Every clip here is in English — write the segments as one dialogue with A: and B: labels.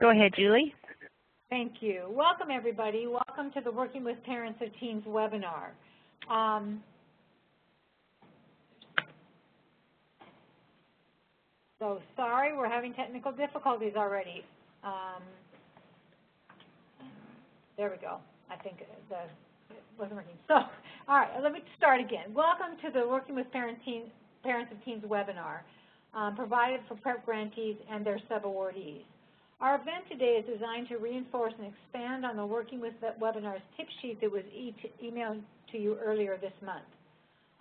A: Go ahead, Julie.
B: Thank you. Welcome, everybody. Welcome to the Working with Parents of Teens webinar. So sorry, we're having technical difficulties already. There we go. I think it wasn't working. So, all right, let me start again. Welcome to the Working with Parents of Teens webinar, provided for PrEP grantees and their sub-awardees. Our event today is designed to reinforce and expand on the Working with Webinars tip sheet that was emailed to you earlier this month.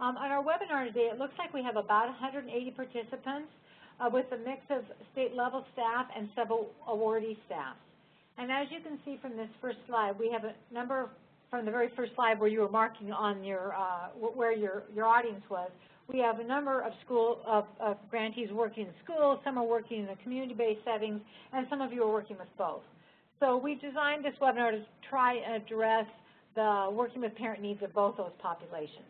B: On our webinar today, it looks like we have about 180 participants with a mix of state-level staff and sub-awardee staff. And as you can see from this first slide, we have a number from the very first slide where you were marking on your where your audience was. We have a number of grantees working in schools, some are working in the community-based settings, and some of you are working with both. So we've designed this webinar to try and address the working with parent needs of both those populations.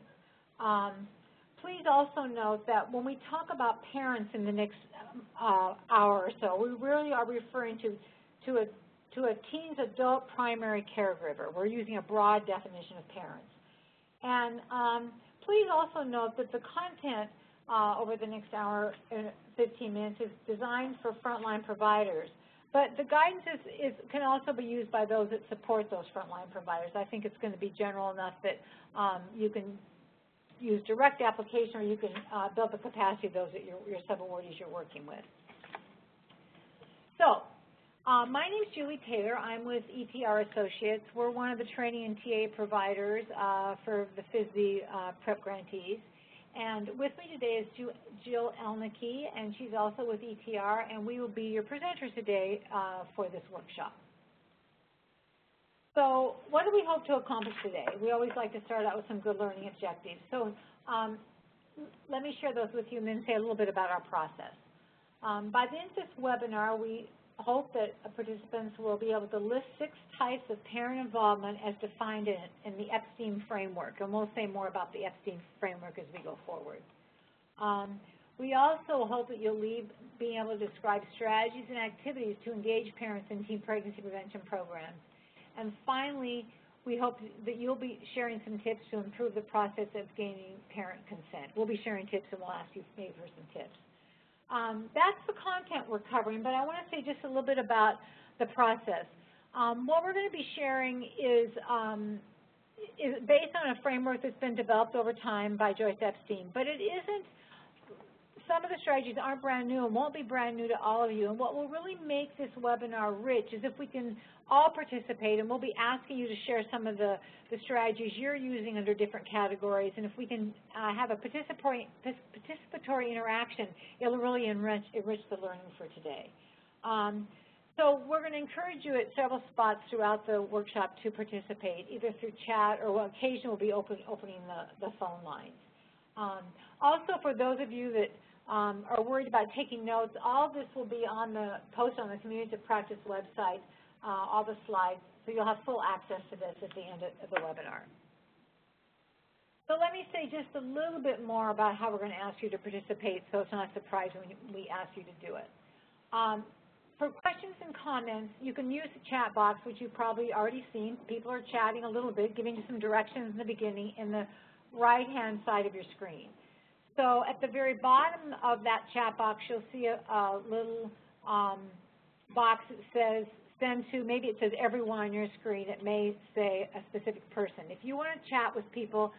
B: Please also note that when we talk about parents in the next hour or so, we really are referring to a teen's adult primary caregiver. We're using a broad definition of parents. And please also note that the content over the next hour and 15 minutes is designed for frontline providers. But the guidance can also be used by those that support those frontline providers. I think it's going to be general enough that you can use direct application, or you can build the capacity of those that your sub-awardees you're working with. So, my name is Julie Taylor. I'm with ETR Associates. We're one of the training and TA providers for the FISB PrEP grantees. And with me today is Jill Elnicke, and she's also with ETR, and we will be your presenters today for this workshop. So what do we hope to accomplish today? We always like to start out with some good learning objectives. So let me share those with you and then say a little bit about our process. By the end of this webinar, we hope that participants will be able to list 6 types of parent involvement as defined in the Epstein framework, and we'll say more about the Epstein framework as we go forward. We also hope that you'll leave being able to describe strategies and activities to engage parents in teen pregnancy prevention programs. And finally, we hope that you'll be sharing some tips to improve the process of gaining parent consent. We'll be sharing tips, and we'll ask you maybe for some tips. That's the content we're covering, but I want to say just a little bit about the process. What we're going to be sharing is based on a framework that's been developed over time by Joyce Epstein, but it isn't. Some of the strategies aren't brand new and won't be brand new to all of you. And what will really make this webinar rich is if we can all participate, and we'll be asking you to share some of the strategies you're using under different categories. And if we can have a participatory interaction, it'll really enrich the learning for today. So we're going to encourage you at several spots throughout the workshop to participate, either through chat or occasionally we'll be opening the phone lines. Also, for those of you that are worried about taking notes, all of this will be posted on the Communities of Practice website, all the slides, so you'll have full access to this at the end of the webinar. So let me say just a little bit more about how we're going to ask you to participate so it's not a surprise when we ask you to do it. For questions and comments, you can use the chat box, which you've probably already seen. People are chatting a little bit, giving you some directions in the beginning in the right-hand side of your screen. So at the very bottom of that chat box, you'll see a little box that says send to, maybe it says everyone on your screen. It may say a specific person. If you want to chat with people,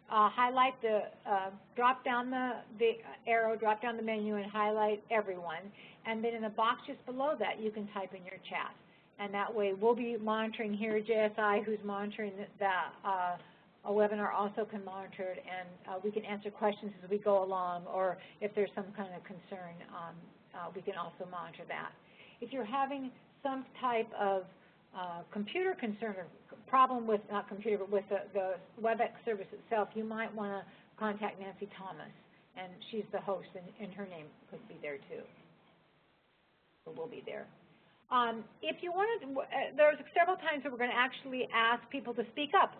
B: highlight drop down the arrow, drop down the menu and highlight everyone. And then in the box just below that, you can type in your chat. And that way we'll be monitoring here. JSI, who's monitoring a webinar, also can monitor it, and we can answer questions as we go along, or if there's some kind of concern, we can also monitor that. If you're having some type of computer concern or problem with, not computer, but with the WebEx service itself, you might want to contact Nancy Thomas, and she's the host, and her name could be there too. So we'll be there. If you wanted, there's several times that we're going to actually ask people to speak up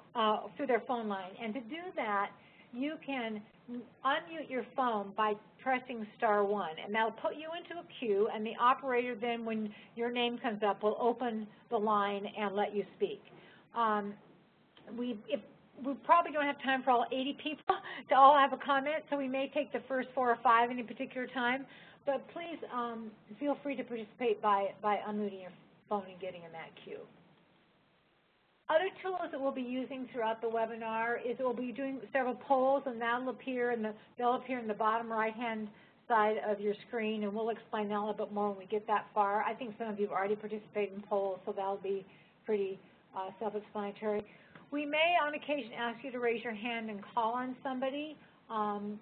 B: through their phone line, and to do that, you can unmute your phone by pressing *1, and that'll put you into a queue, and the operator then, when your name comes up, will open the line and let you speak. We probably don't have time for all 80 people to all have a comment, so we may take the first 4 or 5 any particular time, but please feel free to participate by unmuting your phone and getting in that queue. Other tools that we'll be using throughout the webinar is we'll be doing several polls, and they'll appear in the bottom right-hand side of your screen, and we'll explain that a little bit more when we get that far. I think some of you have already participated in polls, so that'll be pretty self-explanatory. We may, on occasion, ask you to raise your hand and call on somebody,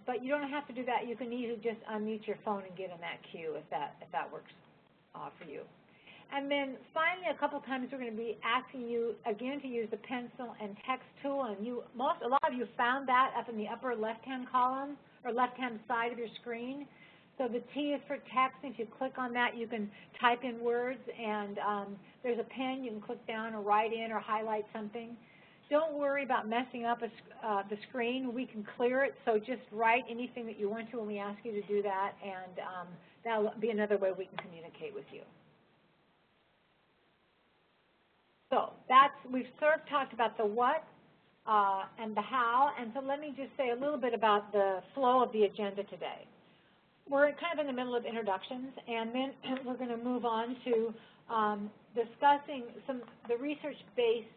B: but you don't have to do that. You can easily just unmute your phone and get in that queue if that works for you. And then finally, a couple times we're going to be asking you again to use the pencil and text tool, and a lot of you found that up in the upper left-hand column or left-hand side of your screen. So the T is for text. If you click on that, you can type in words, and there's a pen. You can click down or write in or highlight something. Don't worry about messing up the screen. We can clear it, so just write anything that you want to when we ask you to do that, and that'll be another way we can communicate with you. So we've sort of talked about the what and the how, and so let me just say a little bit about the flow of the agenda today. We're kind of in the middle of introductions, and then we're going to move on to discussing the research-based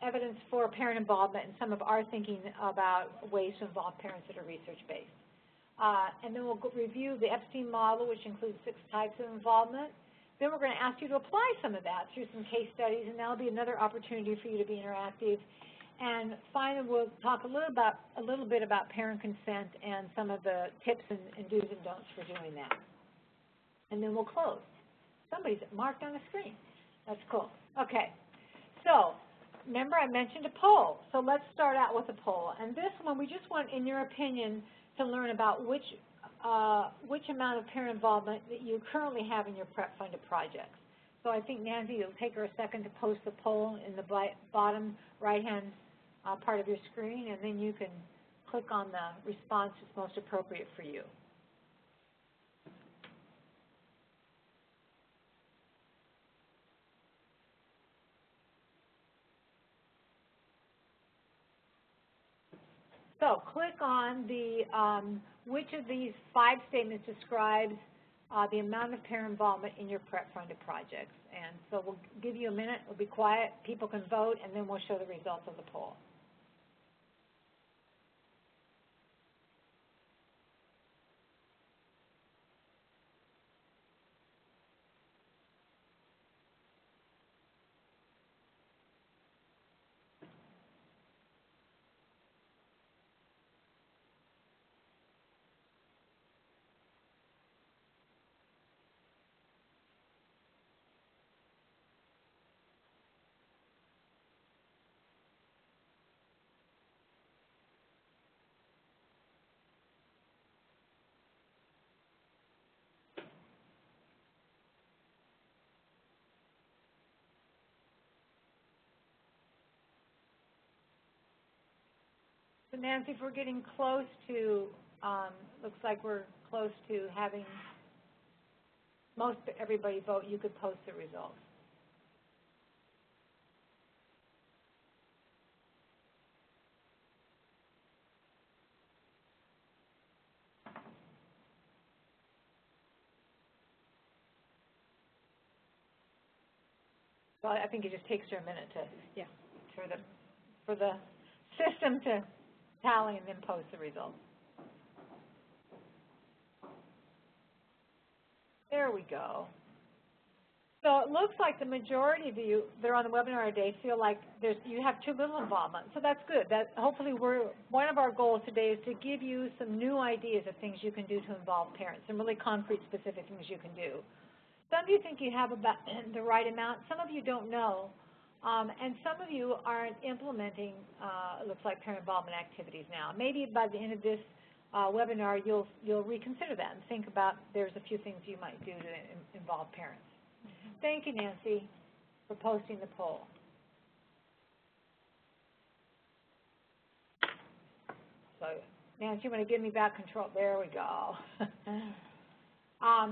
B: evidence for parent involvement and some of our thinking about ways to involve parents that are research-based. And then we'll review the Epstein model, which includes 6 types of involvement. Then we're going to ask you to apply some of that through some case studies, and that'll be another opportunity for you to be interactive. And finally, we'll talk a little bit about parent consent and some of the tips and do's and don'ts for doing that. And then we'll close. Somebody's marked on the screen. That's cool. Okay. So remember, I mentioned a poll. So let's start out with a poll. And this one, we just want, in your opinion, to learn about which amount of parent involvement that you currently have in your prep-funded projects. So I think, Nancy, it'll take her a second to post the poll in the bottom right-hand part of your screen, and then you can click on the response that's most appropriate for you. So click on the which of these 5 statements describes the amount of parent involvement in your prep-funded projects. And so we'll give you a minute. We'll be quiet. People can vote, and then we'll show the results of the poll. So Nancy, if we're getting close to, looks like we're close to having most everybody vote, you could post the results. Well, I think it just takes her a minute to, for the system to tally and then post the results. There we go. So it looks like the majority of you that are on the webinar today feel like you have too little involvement. So that's good. Hopefully one of our goals today is to give you some new ideas of things you can do to involve parents, some really concrete, specific things you can do. Some of you think you have about the right amount. Some of you don't know. And some of you aren't implementing, it looks like, parent involvement activities now. Maybe by the end of this webinar, you'll reconsider that and think about there's a few things you might do to involve parents. Thank you, Nancy, for posting the poll. So, Nancy, you want to give me back control? There we go. I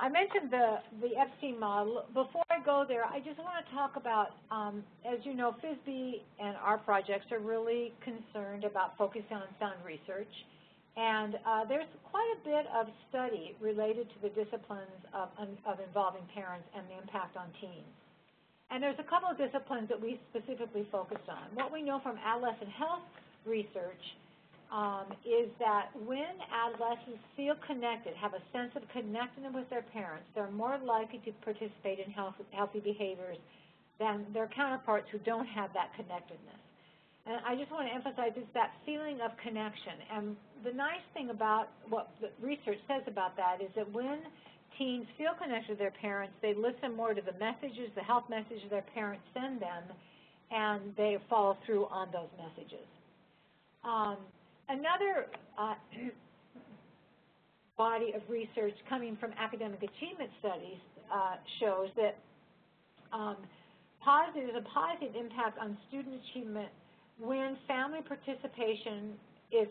B: mentioned the Epstein model. Before I go there, I just want to talk about, as you know, FISB and our projects are really concerned about focusing on sound research. And there's quite a bit of study related to the disciplines of involving parents and the impact on teens. And there's a couple of disciplines that we specifically focused on. What we know from adolescent health research is that when adolescents feel connected, have a sense of connectedness with their parents, they're more likely to participate in healthy behaviors than their counterparts who don't have that connectedness. And I just want to emphasize it's that feeling of connection. And the nice thing about what the research says about that is that when teens feel connected to their parents, they listen more to the messages, the health messages their parents send them, and they follow through on those messages. Another body of research coming from academic achievement studies shows that there's a positive impact on student achievement when family participation is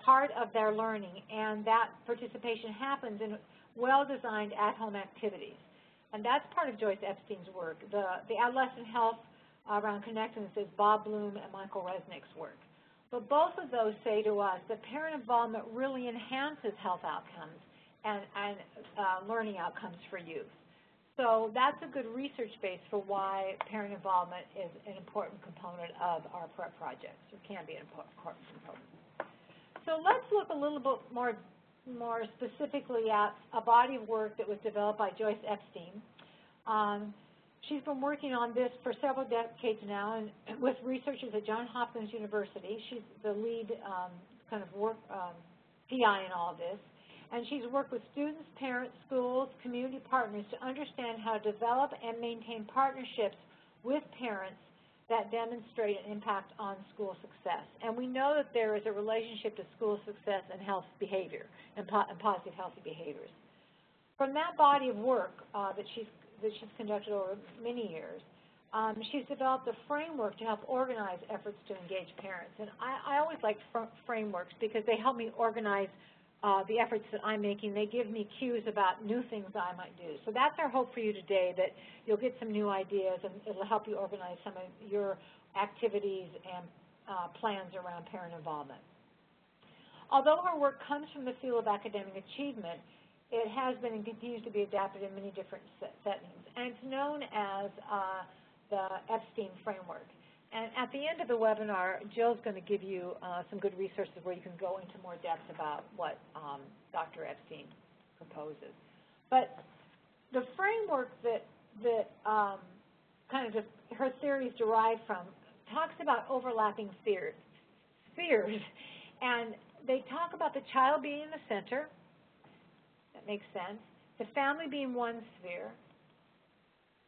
B: part of their learning, and that participation happens in well-designed at-home activities. And that's part of Joyce Epstein's work. The adolescent health around connectedness is Bob Bloom and Michael Resnick's work. But both of those say to us that parent involvement really enhances health outcomes and learning outcomes for youth. So that's a good research base for why parent involvement is an important component of our prep projects, or can be an important component. So let's look a little bit more specifically at a body of work that was developed by Joyce Epstein. She's been working on this for several decades now, and with researchers at Johns Hopkins University. She's the lead PI in all of this. And she's worked with students, parents, schools, community partners to understand how to develop and maintain partnerships with parents that demonstrate an impact on school success. And we know that there is a relationship to school success and health behavior, and positive healthy behaviors. From that body of work that she's conducted over many years, she's developed a framework to help organize efforts to engage parents. And I always like frameworks because they help me organize the efforts that I'm making. They give me cues about new things that I might do. So that's our hope for you today, that you'll get some new ideas and it'll help you organize some of your activities and plans around parent involvement. Although her work comes from the field of academic achievement, it has been and continues to be adapted in many different settings. And it's known as the Epstein framework. And at the end of the webinar, Jill's going to give you some good resources where you can go into more depth about what Dr. Epstein proposes. But the framework that her theories derive from talks about overlapping spheres. And they talk about the child being in the center. That makes sense. The family being one sphere,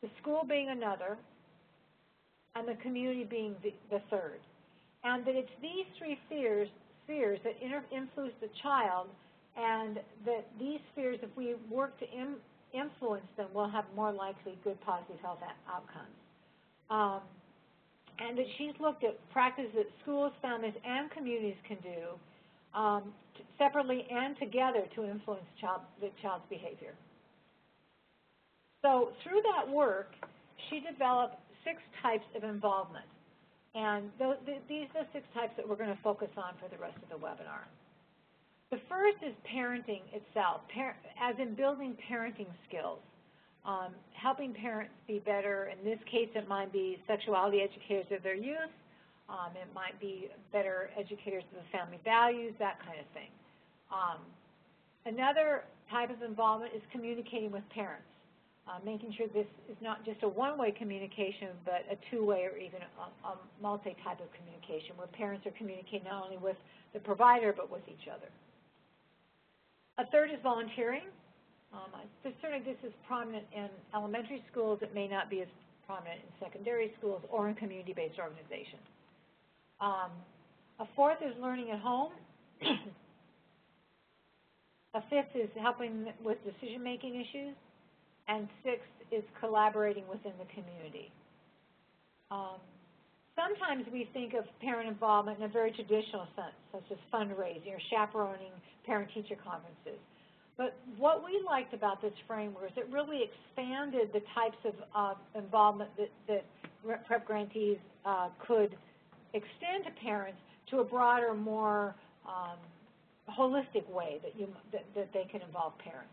B: the school being another, and the community being the third. And that it's these three spheres that influence the child, and that these spheres, if we work to influence them, will have more likely good positive health outcomes. And that she's looked at practices that schools, families, and communities can do separately and together to influence the child's behavior. So through that work, she developed 6 types of involvement. And these are the 6 types that we're going to focus on for the rest of the webinar. The first is parenting itself, as in building parenting skills, helping parents be better. In this case, it might be sexuality educators of their youth. It might be better educators of the family values, that kind of thing. Another type of involvement is communicating with parents, making sure this is not just a one-way communication, but a two-way or even a multi-type of communication, where parents are communicating not only with the provider, but with each other. A third is volunteering. Certainly this is prominent in elementary schools. It may not be as prominent in secondary schools or in community-based organizations. A fourth is learning at home. A fifth is helping with decision-making issues. And 6th is collaborating within the community. Sometimes we think of parent involvement in a very traditional sense, such as fundraising or chaperoning parent-teacher conferences. But what we liked about this framework is it really expanded the types of involvement that PrEP grantees could extend to parents to a broader, more holistic way that they can involve parents.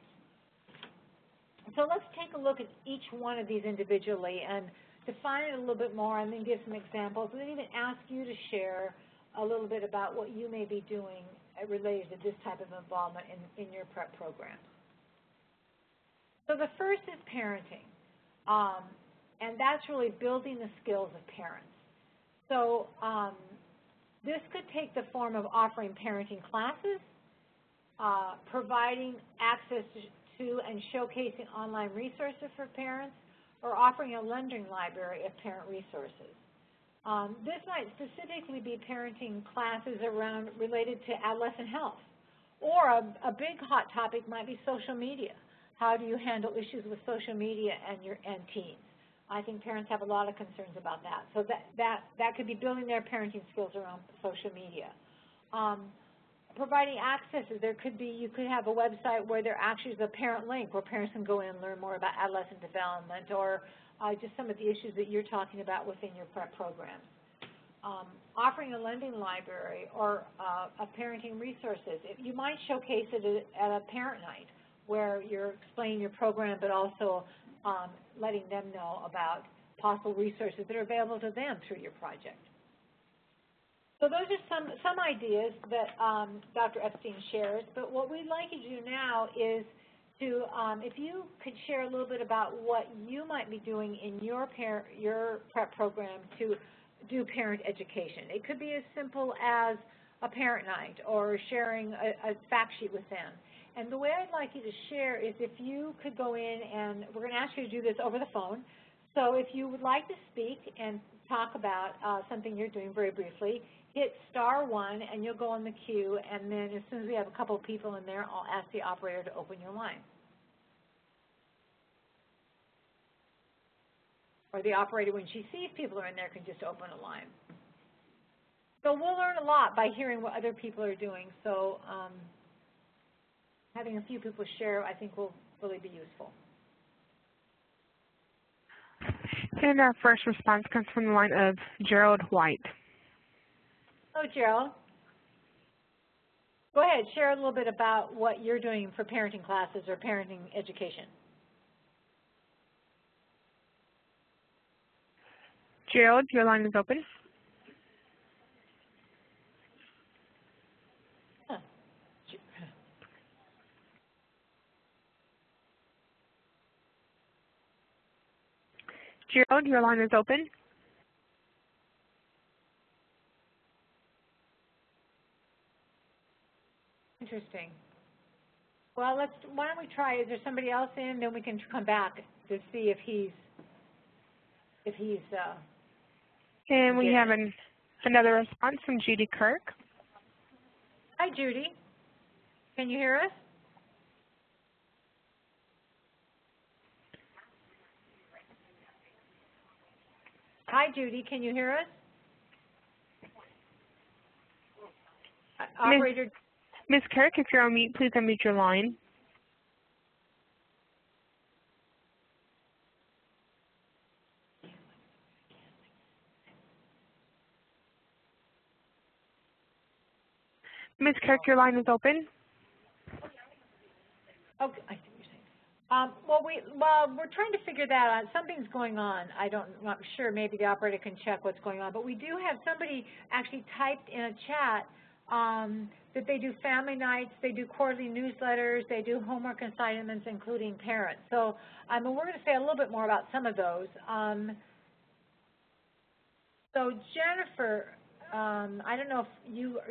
B: So let's take a look at each one of these individually and define it a little bit more, and then give some examples, and then even ask you to share a little bit about what you may be doing related to this type of involvement in your PrEP programs. So the first is parenting, and that's really building the skills of parents. So this could take the form of offering parenting classes, providing access to and showcasing online resources for parents, or offering a lending library of parent resources. This might specifically be parenting classes related to adolescent health, or a big hot topic might be social media. How do you handle issues with social media and teens? I think parents have a lot of concerns about that. So that could be building their parenting skills around social media. Providing access, you could have a website where there actually is a parent link where parents can go in and learn more about adolescent development, or just some of the issues that you're talking about within your PrEP programs. Offering a lending library or of parenting resources. You might showcase it at a parent night where you're explaining your program, but also letting them know about possible resources that are available to them through your project. So those are some ideas that Dr. Epstein shares, but what we'd like you to do now is to, if you could share a little bit about what you might be doing in your PrEP program to do parent education. It could be as simple as a parent night or sharing a fact sheet with them. And the way I'd like you to share is if you could go in, and we're going to ask you to do this over the phone. So if you would like to speak and talk about something you're doing very briefly, hit *1 and you'll go on the queue, and then as soon as we have a couple of people in there, I'll ask the operator to open your line. Or the operator, when she sees people are in there, can just open a line. So we'll learn a lot by hearing what other people are doing. So having a few people share, I think, will really be useful.
A: And our first response comes from the line of Gerald White.
B: Hello, Gerald. Go ahead, share a little bit about what you're doing for parenting classes or parenting education.
A: Gerald, your line is open. Gerald, your line is open.
B: Interesting. Well, why don't we try, is there somebody else in, then we can come back to see if he's
A: and we have another response from Judy Kirk.
B: Hi, Judy. Can you hear us? Hi, Judy. Can you hear us? Operator.
A: Ms. Kirk, if you're on mute, please unmute your line. Ms. Kirk, your line is open.
B: Okay, I see what you're saying. Well, we're trying to figure that out. Something's going on. I'm not sure. Maybe the operator can check what's going on. But we do have somebody actually typed in a chat that they do family nights, they do quarterly newsletters, they do homework assignments, including parents. So we're going to say a little bit more about some of those. So Jennifer, I don't know if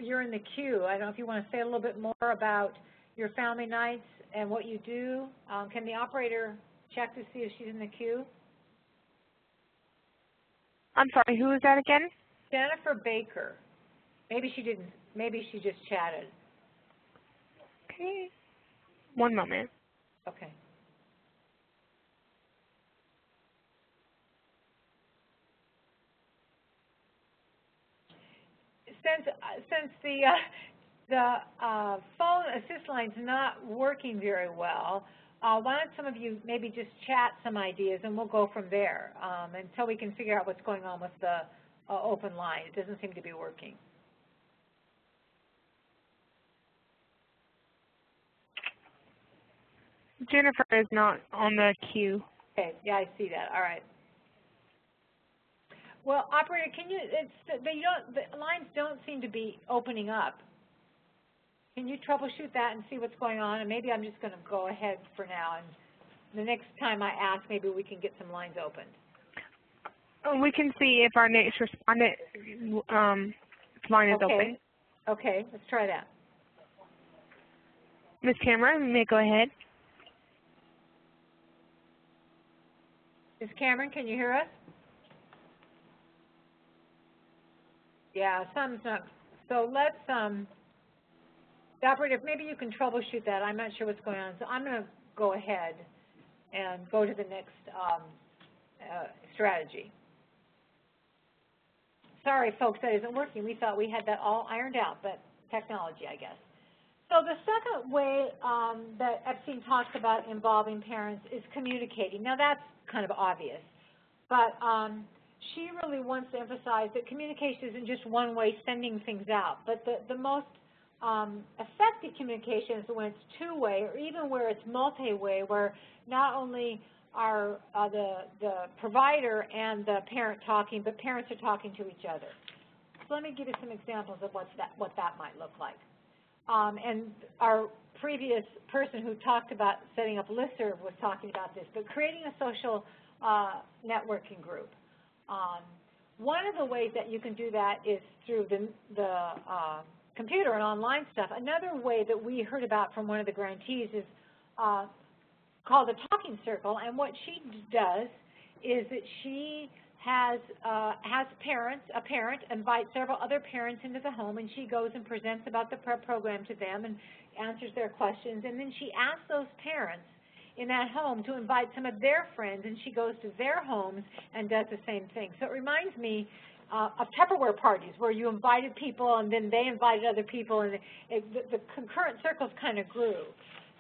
B: you're in the queue. I don't know if you want to say a little bit more about your family nights and what you do. Can the operator check to see if she's in the queue?
A: I'm sorry, who is that again?
B: Jennifer Baker. Maybe she didn't. Maybe she just chatted.
A: Okay. One moment.
B: Okay. since the phone assist line's not working very well, why don't some of you maybe just chat some ideas, and we'll go from there until we can figure out what's going on with the open line. It doesn't seem to be working.
A: Jennifer is not on the queue.
B: Okay, yeah, I see that. All right. Well, operator, can you? The lines don't seem to be opening up. Can you troubleshoot that and see what's going on? And maybe I'm just going to go ahead for now. And the next time I ask, maybe we can get some lines opened.
A: We can see if our next respondent line is open.
B: Okay, let's try that.
A: Ms. Cameron, you may go ahead.
B: Ms. Cameron, can you hear us? Yeah, something's not. So let's, the operator, maybe you can troubleshoot that. I'm not sure what's going on. So I'm going to go ahead and go to the next strategy. Sorry, folks, that isn't working. We thought we had that all ironed out, but technology, I guess. So the second way that Epstein talks about involving parents is communicating. Now, that's kind of obvious, but she really wants to emphasize that communication isn't just one way sending things out, but the most effective communication is when it's two-way, or even where it's multi-way, where not only are the provider and the parent talking, but parents are talking to each other. So let me give you some examples of what that might look like. And our previous person who talked about setting up listserv was talking about this, but creating a social networking group. One of the ways that you can do that is through the computer and online stuff. Another way that we heard about from one of the grantees is called a talking circle, and what she does is that she has parents, a parent invites several other parents into the home, and she goes and presents about the prep program to them and answers their questions, and then she asks those parents in that home to invite some of their friends, and she goes to their homes and does the same thing. So it reminds me of Tupperware parties where you invited people and then they invited other people, and the concurrent circles kind of grew.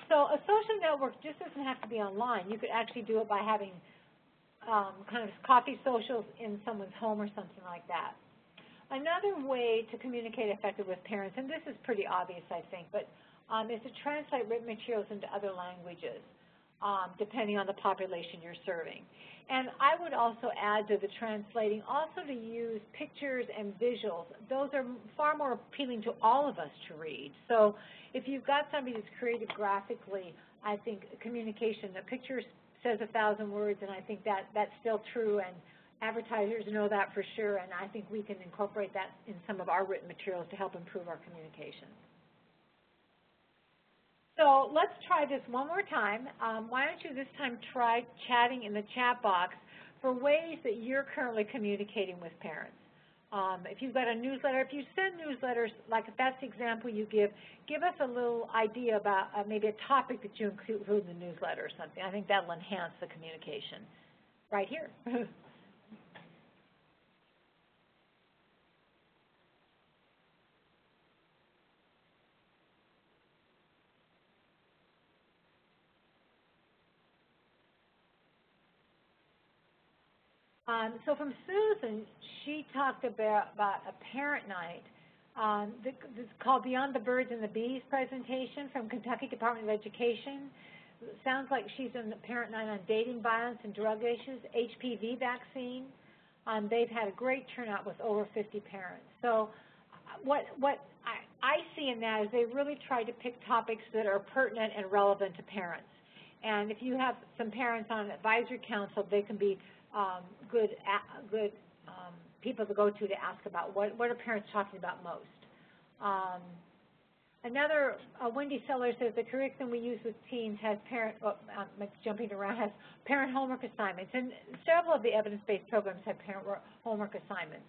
B: So a social network just doesn't have to be online. You could actually do it by having kind of coffee socials in someone's home or something like that. Another way to communicate effectively with parents, and this is pretty obvious, I think, but is to translate written materials into other languages, depending on the population you're serving. And I would also add to the translating also to use pictures and visuals. Those are far more appealing to all of us to read. So if you've got somebody that's created graphically, I think communication, a picture says 1,000 words, and I think that's still true, and advertisers know that for sure, and I think we can incorporate that in some of our written materials to help improve our communication. So let's try this one more time. Why don't you this time try chatting in the chat box for ways that you're currently communicating with parents. If you've got a newsletter, if you send newsletters, like if that's the example you give us a little idea about maybe a topic that you include in the newsletter or something. I think that'll enhance the communication right here. So from Susan, she talked about a parent night. This is called Beyond the Birds and the Bees presentation from Kentucky Department of Education. It sounds like she's in the parent night on dating, violence, and drug issues, HPV vaccine. They've had a great turnout with over 50 parents. So what I see in that is they really try to pick topics that are pertinent and relevant to parents. And if you have some parents on an advisory council, they can be good people to go to ask about what are parents talking about most. Another, Wendy Sellers says the curriculum we use with teens has parent, jumping around, has parent homework assignments, and several of the evidence-based programs have parent homework assignments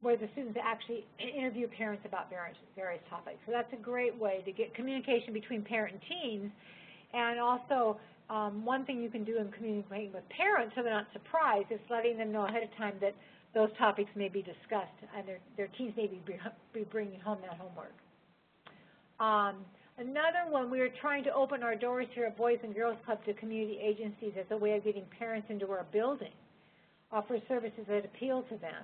B: where the students actually interview parents about various topics. So that's a great way to get communication between parent and teens. And also, one thing you can do in communicating with parents so they're not surprised is letting them know ahead of time that those topics may be discussed, and their teens may be bringing home that homework. Another one, we are trying to open our doors here at Boys and Girls Club to community agencies as a way of getting parents into our building, offer services that appeal to them,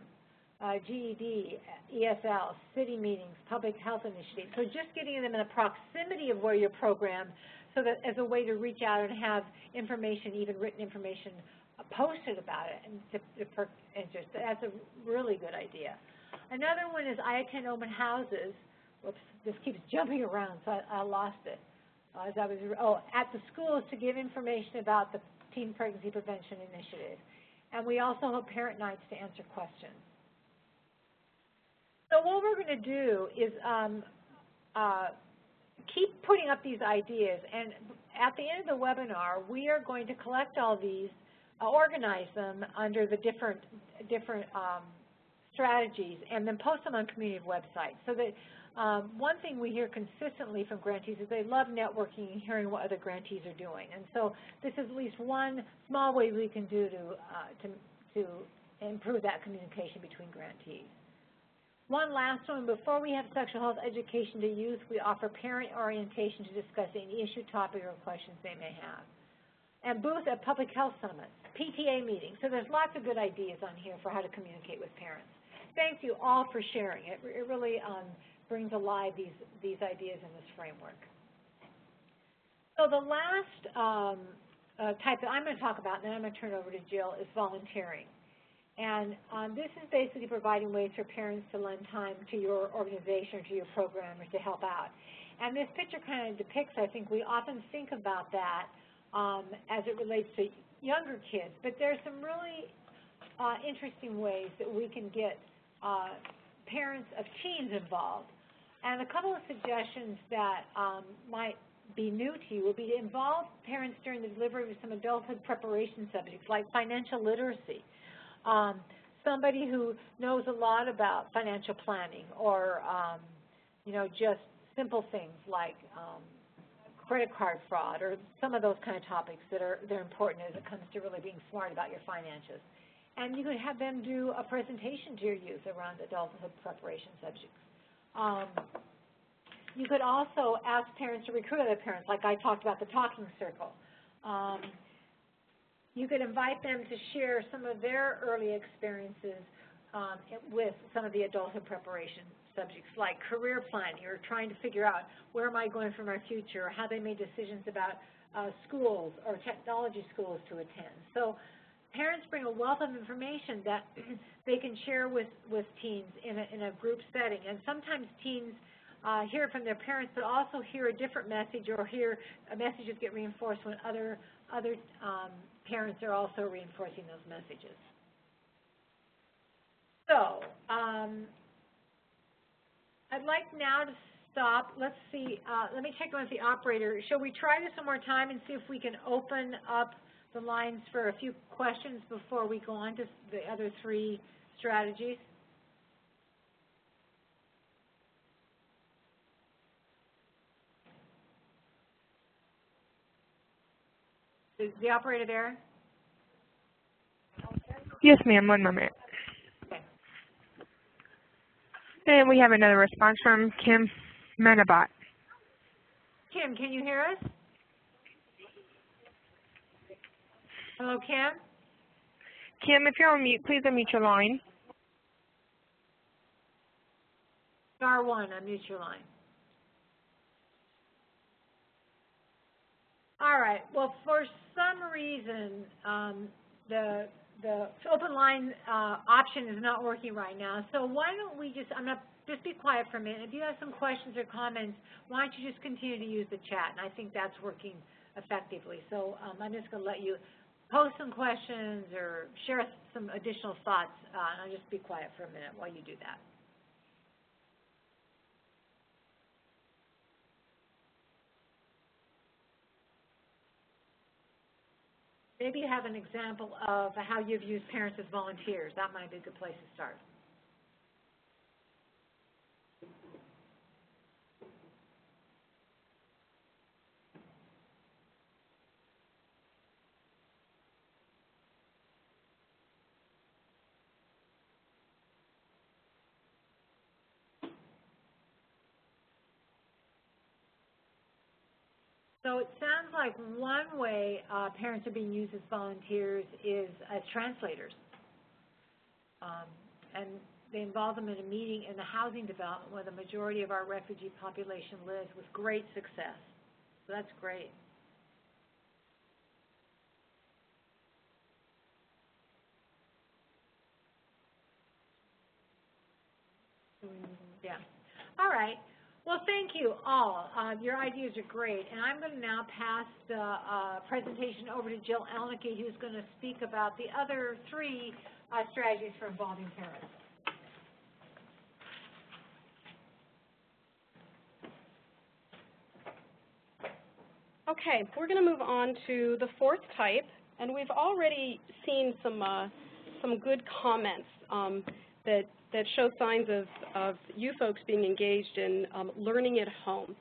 B: GED, ESL, city meetings, public health initiatives. So just getting them in the proximity of where you're programmed so that as a way to reach out and have information, even written information, posted about it. And that's a really good idea. Another one is I attend open houses. Whoops, this keeps jumping around, so I lost it. At the schools to give information about the Teen Pregnancy Prevention Initiative. And we also hold parent nights to answer questions. So what we're going to do is keep putting up these ideas. And at the end of the webinar, we are going to collect all these, organize them under the different strategies, and then post them on community websites. So that one thing we hear consistently from grantees is they love networking and hearing what other grantees are doing. And so this is at least one small way we can do to improve that communication between grantees. One last one, before we have sexual health education to youth, we offer parent orientation to discuss any issue, topic, or questions they may have. And booth at public health summits, PTA meetings. So there's lots of good ideas on here for how to communicate with parents. Thank you all for sharing. It really brings alive these ideas in this framework. So the last type that I'm going to talk about, and then I'm going to turn it over to Jill, is volunteering. And this is basically providing ways for parents to lend time to your organization or to your program or to help out. And this picture kind of depicts, I think, we often think about that as it relates to younger kids, but there's some really interesting ways that we can get parents of teens involved. And a couple of suggestions that might be new to you would be to involve parents during the delivery of some adulthood preparation subjects like financial literacy. Somebody who knows a lot about financial planning or, just simple things like credit card fraud or some of those kind of topics they're important as it comes to really being smart about your finances. And you could have them do a presentation to your youth around adulthood preparation subjects. You could also ask parents to recruit other parents, like I talked about the talking circle. You could invite them to share some of their early experiences with some of the adulthood preparation subjects, like career planning or trying to figure out where am I going for my future, or how they made decisions about schools or technology schools to attend. So parents bring a wealth of information that they can share with teens in a group setting. And sometimes teens hear it from their parents, but also hear a different message or hear messages get reinforced when other parents are also reinforcing those messages. So I'd like now to stop. Let's see. Let me check in with the operator. Shall we try this one more time and see if we can open up the lines for a few questions before we go on to the other three strategies? Is the operator there?
A: Yes, ma'am. One moment.
B: Okay.
A: And we have another response from Kim Manabot.
B: Kim, can you hear us? Hello, Kim?
A: Kim, if you're on mute, please unmute your line.
B: Star 1, unmute your line. All right. Well, for some reason, the open line option is not working right now. So why don't we just be quiet for a minute. If you have some questions or comments, why don't you just continue to use the chat? And I think that's working effectively. So I'm just going to let you post some questions or share some additional thoughts, and I'll just be quiet for a minute while you do that. Maybe you have an example of how you've used parents as volunteers. That might be a good place to start. So it sounds like one way parents are being used as volunteers is as translators. And they involve them in a meeting in the housing development where the majority of our refugee population lives with great success. So that's great. Yeah. All right. Well, thank you all. Your ideas are great. And I'm going to now pass the presentation over to Jill Elnicky, who's going to speak about the other three strategies for involving parents.
C: Okay, we're going to move on to the fourth type, and we've already seen some good comments that show signs of you folks being engaged in learning at home.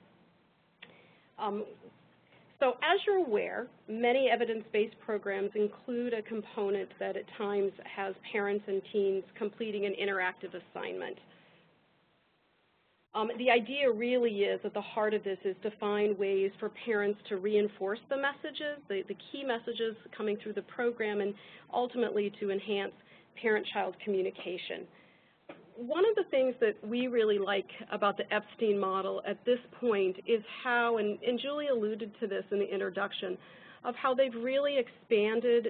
C: So as you're aware, many evidence-based programs include a component that at times has parents and teens completing an interactive assignment. The idea really is at the heart of this is to find ways for parents to reinforce the messages, the key messages coming through the program, and ultimately to enhance parent-child communication. One of the things that we really like about the Epstein model at this point is how, and Julie alluded to this in the introduction, of how they've really expanded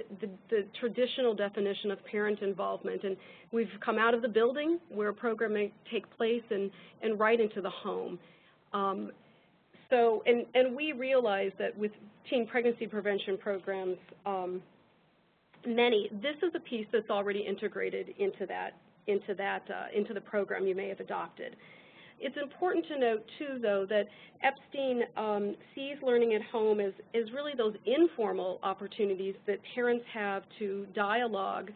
C: the traditional definition of parent involvement. And we've come out of the building where a program may take place and right into the home. And we realize that with teen pregnancy prevention programs, this is a piece that's already integrated into the program you may have adopted. It's important to note, too, though, that Epstein sees learning at home as really those informal opportunities that parents have to dialogue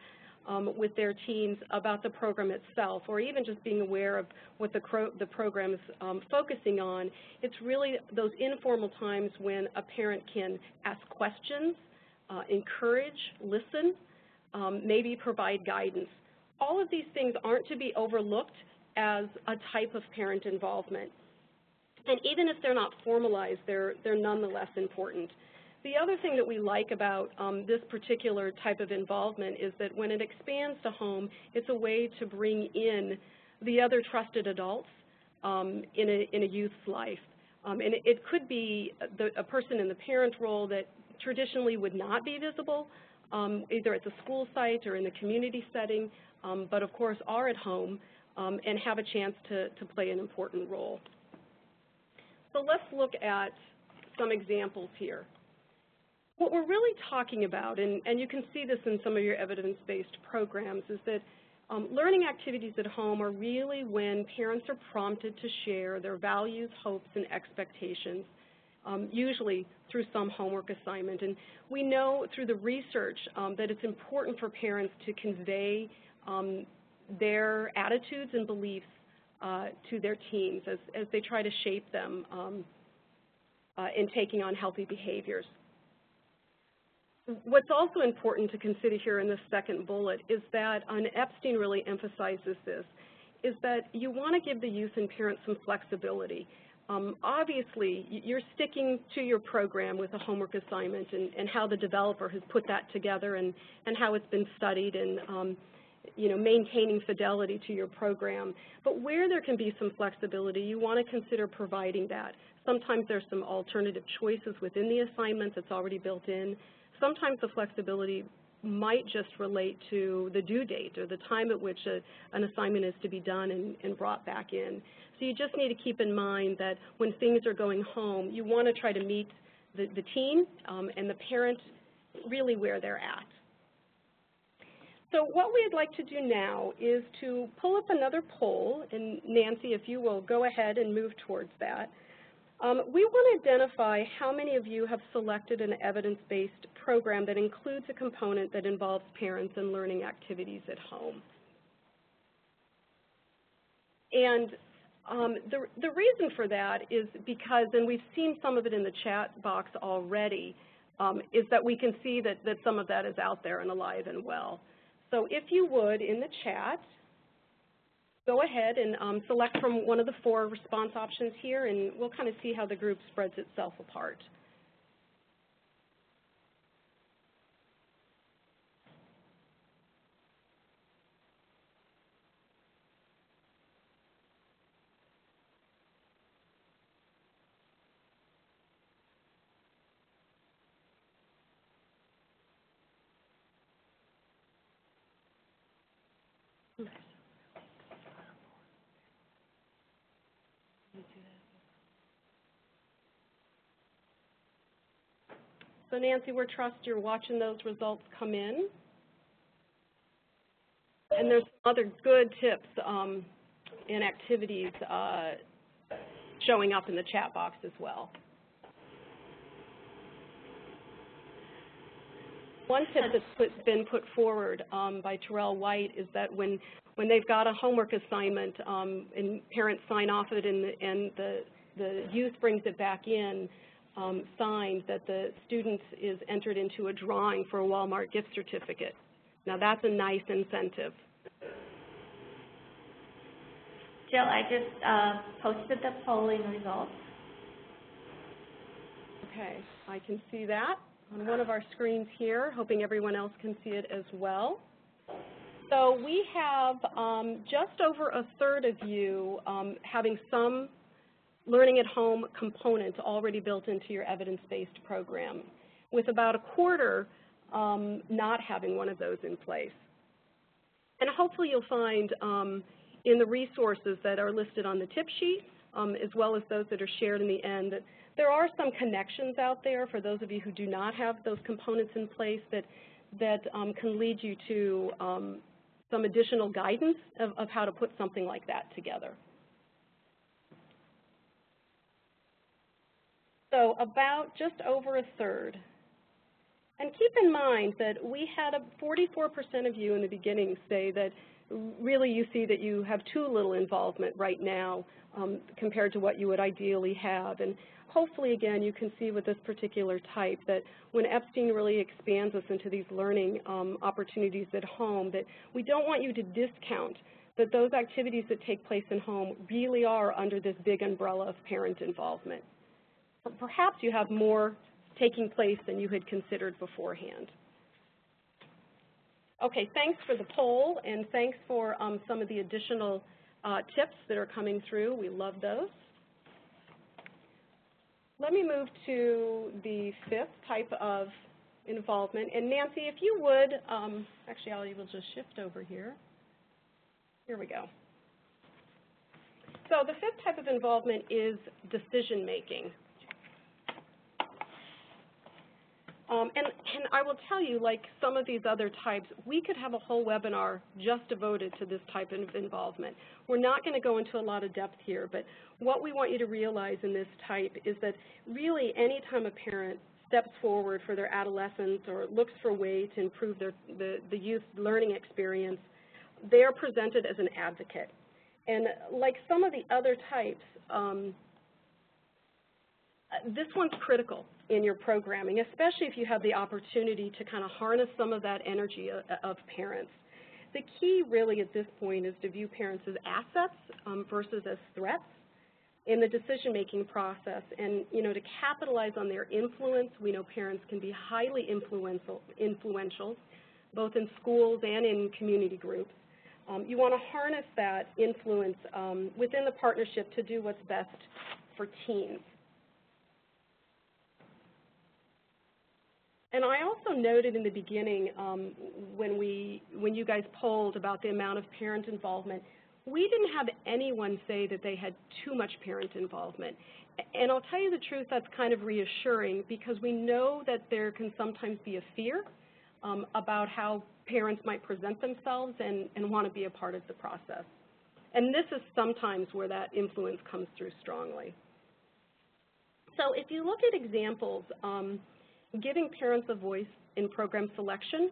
C: with their teens about the program itself, or even just being aware of what the program is focusing on. It's really those informal times when a parent can ask questions, encourage, listen, maybe provide guidance. All of these things aren't to be overlooked as a type of parent involvement. And even if they're not formalized, they're nonetheless important. The other thing that we like about this particular type of involvement is that when it expands to home, it's a way to bring in the other trusted adults in a youth's life. And it could be a person in the parent role that traditionally would not be visible, either at the school site or in the community setting, but of course are at home and have a chance to play an important role. So let's look at some examples here. What we're really talking about, and you can see this in some of your evidence-based programs, is that learning activities at home are really when parents are prompted to share their values, hopes, and expectations, usually through some homework assignment. And we know through the research that it's important for parents to convey their attitudes and beliefs to their teens as they try to shape them in taking on healthy behaviors. What's also important to consider here in this second bullet is that, and Epstein really emphasizes this, is that you want to give the youth and parents some flexibility. Obviously, you're sticking to your program with a homework assignment and how the developer has put that together and how it's been studied and maintaining fidelity to your program. But where there can be some flexibility, you want to consider providing that. Sometimes there's some alternative choices within the assignment that's already built in. Sometimes the flexibility might just relate to the due date or the time at which an assignment is to be done and brought back in. So you just need to keep in mind that when things are going home, you want to try to meet the teen and the parent really where they're at. So what we'd like to do now is to pull up another poll, and Nancy, if you will go ahead and move towards that. We want to identify how many of you have selected an evidence-based program that includes a component that involves parents and learning activities at home. And the reason for that is because, and we've seen some of it in the chat box already, is that we can see that some of that is out there and alive and well. So if you would, in the chat, go ahead and select from one of the 4 response options here, and we'll kind of see how the group spreads itself apart. So Nancy, we're trust you're watching those results come in. And there's some other good tips and activities showing up in the chat box as well. One tip that's been put forward by Terrell White is that when they've got a homework assignment and parents sign off it and the youth brings it back in, signed, that the student is entered into a drawing for a Walmart gift certificate. Now that's a nice incentive.
D: Jill, I just posted the polling results.
C: Okay, I can see that on one of our screens here, hoping everyone else can see it as well. So we have just over a third of you having some learning at home component already built into your evidence-based program, with about a quarter not having one of those in place. And hopefully you'll find in the resources that are listed on the tip sheet, as well as those that are shared in the end, that there are some connections out there for those of you who do not have those components in place that can lead you to some additional guidance of how to put something like that together. So about just over a third. And keep in mind that we had 44% of you in the beginning say that really you see that you have too little involvement right now compared to what you would ideally have. And hopefully, again, you can see with this particular type that when Epstein really expands us into these learning opportunities at home, that we don't want you to discount that those activities that take place in home really are under this big umbrella of parent involvement. Perhaps you have more taking place than you had considered beforehand. Okay, thanks for the poll, and thanks for some of the additional tips that are coming through. We love those. Let me move to the fifth type of involvement. And Nancy, if you would, actually I will just shift over here. Here we go. So the fifth type of involvement is decision making. And I will tell you, like some of these other types, we could have a whole webinar just devoted to this type of involvement. We're not going to go into a lot of depth here, but what we want you to realize in this type is that really any time a parent steps forward for their adolescents or looks for a way to improve the youth learning experience, they are presented as an advocate. And like some of the other types, this one's critical in your programming, especially if you have the opportunity to kind of harness some of that energy of parents. The key really at this point is to view parents as assets versus as threats in the decision-making process, and to capitalize on their influence. We know parents can be highly influential both in schools and in community groups. You want to harness that influence within the partnership to do what's best for teens. And I also noted in the beginning when you guys polled about the amount of parent involvement, we didn't have anyone say that they had too much parent involvement. And I'll tell you the truth, that's kind of reassuring, because we know that there can sometimes be a fear about how parents might present themselves and want to be a part of the process. And this is sometimes where that influence comes through strongly. So if you look at examples, giving parents a voice in program selection,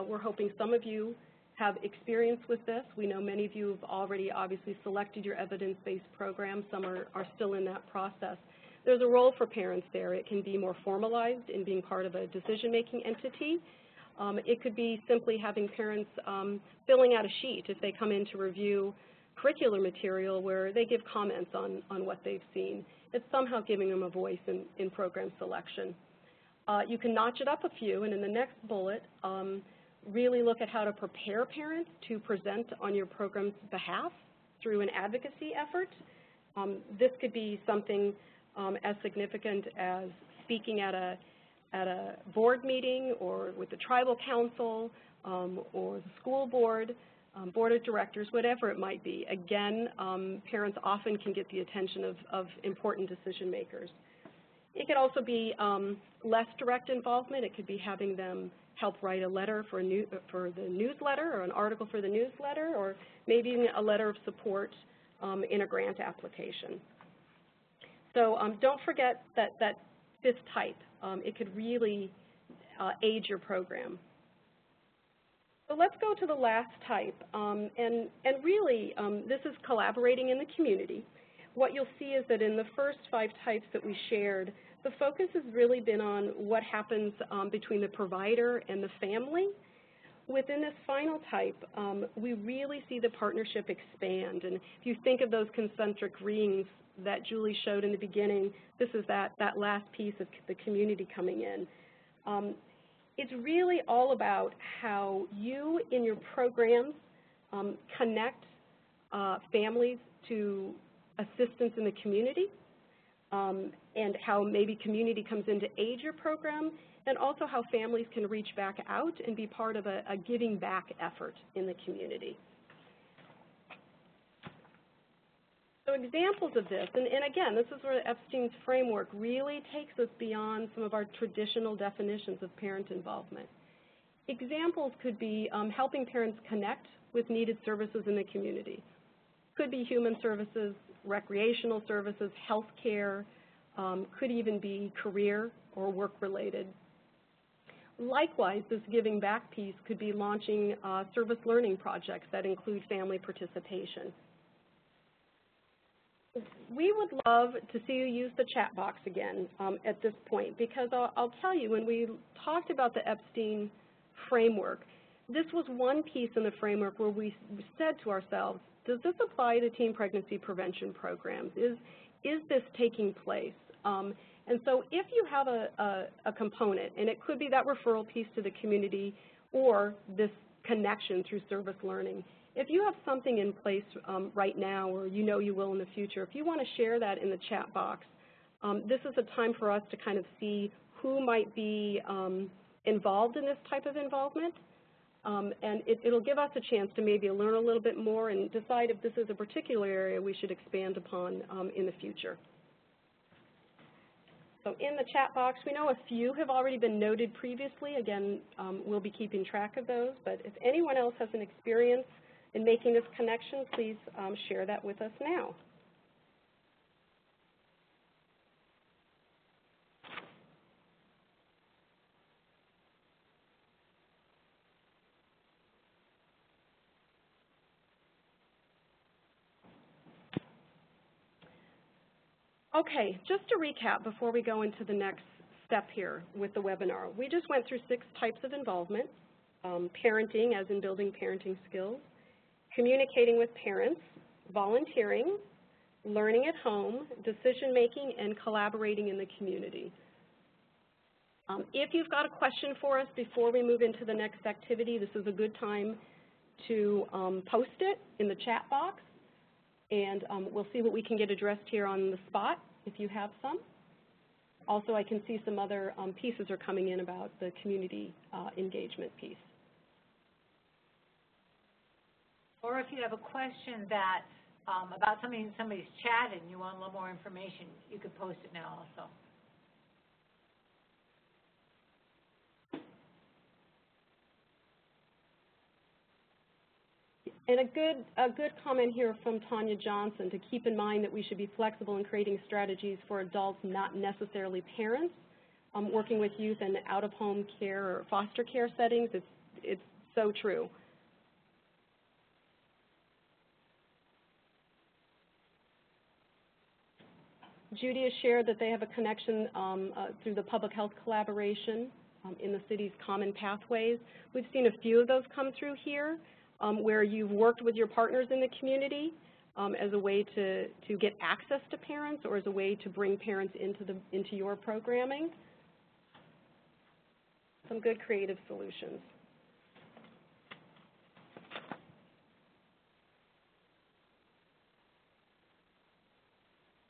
C: we're hoping some of you have experience with this. We know many of you have already obviously selected your evidence-based program. Some are still in that process. There's a role for parents there. It can be more formalized in being part of a decision-making entity. It could be simply having parents filling out a sheet if they come in to review curricular material where they give comments on what they've seen. It's somehow giving them a voice in program selection. You can notch it up a few, and in the next bullet, really look at how to prepare parents to present on your program's behalf through an advocacy effort. This could be something as significant as speaking at a board meeting or with the tribal council or the school board. board of directors, whatever it might be. Again, parents often can get the attention of important decision makers. It could also be less direct involvement. It could be having them help write a letter for the newsletter, or an article for the newsletter, or maybe even a letter of support in a grant application. So don't forget that fifth type. It could really aid your program. So let's go to the last type, and really this is collaborating in the community. What you'll see is that in the first 5 types that we shared, the focus has really been on what happens between the provider and the family. Within this final type, we really see the partnership expand. And if you think of those concentric rings that Julie showed in the beginning, this is that last piece of the community coming in. It's really all about how you, in your programs, connect families to assistance in the community, and how maybe community comes in to aid your program, and also how families can reach back out and be part of a giving back effort in the community. So examples of this, and again, this is where Epstein's framework really takes us beyond some of our traditional definitions of parent involvement. Examples could be helping parents connect with needed services in the community. Could be human services, recreational services, health care, could even be career or work-related. Likewise, this giving back piece could be launching service learning projects that include family participation. We would love to see you use the chat box again at this point, because I'll tell you, when we talked about the Epstein framework, this was one piece in the framework where we said to ourselves, does this apply to teen pregnancy prevention programs? Is this taking place? And so if you have a component, and it could be that referral piece to the community or this connection through service learning, if you have something in place right now, or you know you will in the future, if you want to share that in the chat box, this is a time for us to kind of see who might be involved in this type of involvement. And it'll give us a chance to maybe learn a little bit more and decide if this is a particular area we should expand upon in the future. So in the chat box, we know a few have already been noted previously. Again, we'll be keeping track of those. But if anyone else has an experience in making this connection, please share that with us now. Okay, just to recap before we go into the next step here with the webinar. We just went through 6 types of involvement: parenting, as in building parenting skills, communicating with parents, volunteering, learning at home, decision-making, and collaborating in the community. If you've got a question for us before we move into the next activity, this is a good time to post it in the chat box, and we'll see what we can get addressed here on the spot if you have some. Also, I can see some other pieces are coming in about the community engagement piece.
B: Or if you have a question that about something somebody's chatted and you want a little more information, you could post it now also.
C: And a good comment here from Tanya Johnson, to keep in mind that we should be flexible in creating strategies for adults, not necessarily parents, working with youth in out-of-home care or foster care settings. It's so true. Judy has shared that they have a connection through the public health collaboration in the city's common pathways. We've seen a few of those come through here, where you've worked with your partners in the community as a way to get access to parents, or as a way to bring parents into your programming. Some good creative solutions.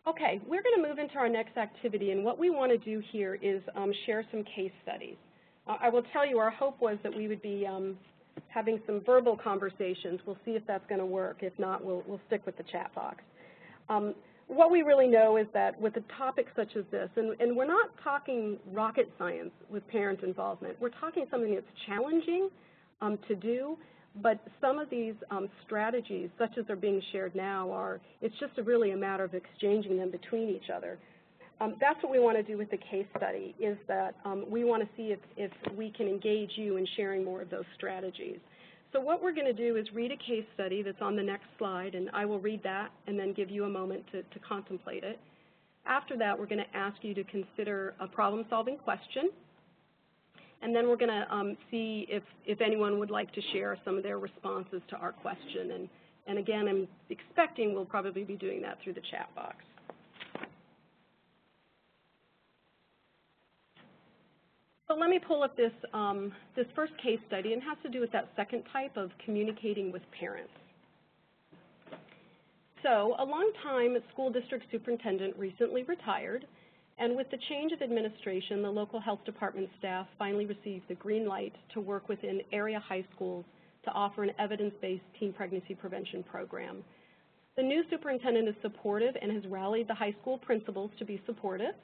C: Okay, we're going to move into our next activity, and what we want to do here is share some case studies. I will tell you, our hope was that we would be having some verbal conversations. We'll see if that's going to work. If not, we'll stick with the chat box. What we really know is that with a topic such as this, and we're not talking rocket science with parent involvement, we're talking something that's challenging to do, but some of these strategies, such as are being shared now, it's just really a matter of exchanging them between each other. That's what we want to do with the case study, is that we want to see if we can engage you in sharing more of those strategies. So what we're going to do is read a case study that's on the next slide, and I will read that and then give you a moment to contemplate it. After that, we're going to ask you to consider a problem-solving question, and then we're going to see if anyone would like to share some of their responses to our question. And again, I'm expecting we'll probably be doing that through the chat box. So let me pull up this first case study, and it has to do with that second type of communicating with parents. So a long-time school district superintendent recently retired, and with the change of administration, the local health department staff finally received the green light to work within area high schools to offer an evidence-based teen pregnancy prevention program. The new superintendent is supportive and has rallied the high school principals to be supportive.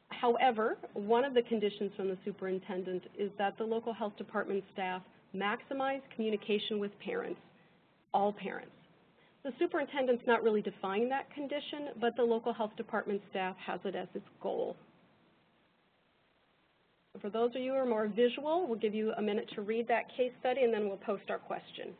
C: However, one of the conditions from the superintendent is that the local health department staff maximize communication with parents, all parents. The superintendent's not really defining that condition, but the local health department staff has it as its goal. So for those of you who are more visual, we'll give you a minute to read that case study, and then we'll post our question.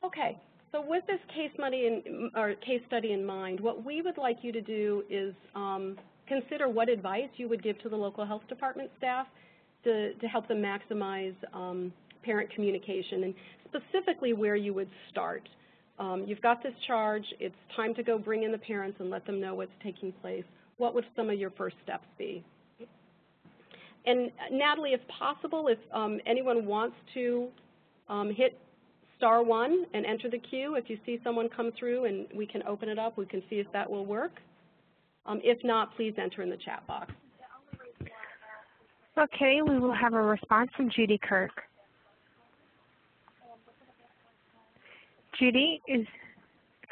C: Okay, so with this case study in mind, what we would like you to do is consider what advice you would give to the local health department staff to help them maximize parent communication, and specifically where you would start. You've got this charge. It's time to go bring in the parents and let them know what's taking place. What would some of your first steps be? And Natalie, if possible, if anyone wants to hit *1 and enter the queue. If you see someone come through and we can open it up, we can see if that will work. If not, please enter in the chat box.
A: Okay, we will have a response from Judy Kirk. Judy, if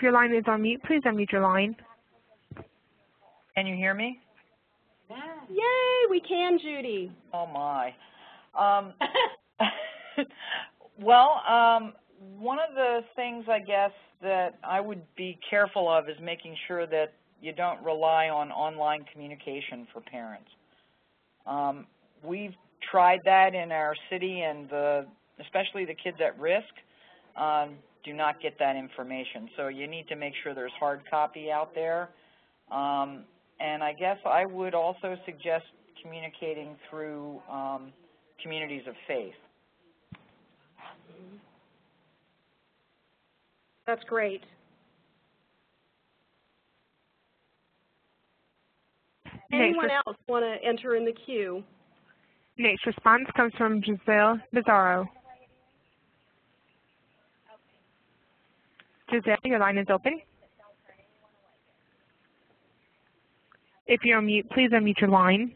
A: your line is on mute, please unmute your line.
E: Can you hear me?
B: Yeah.
C: Yay, we can, Judy.
E: Oh, my. Well, one of the things, I guess, that I would be careful of is making sure that you don't rely on online communication for parents. We've tried that in our city, and especially the kids at risk do not get that information. So you need to make sure there's hard copy out there. And I guess I would also suggest communicating through communities of faith.
C: That's great. Anyone else want to enter in the queue?
A: Next response comes from Giselle Bizarro. Giselle, your line is open. If you're on mute, please unmute your line.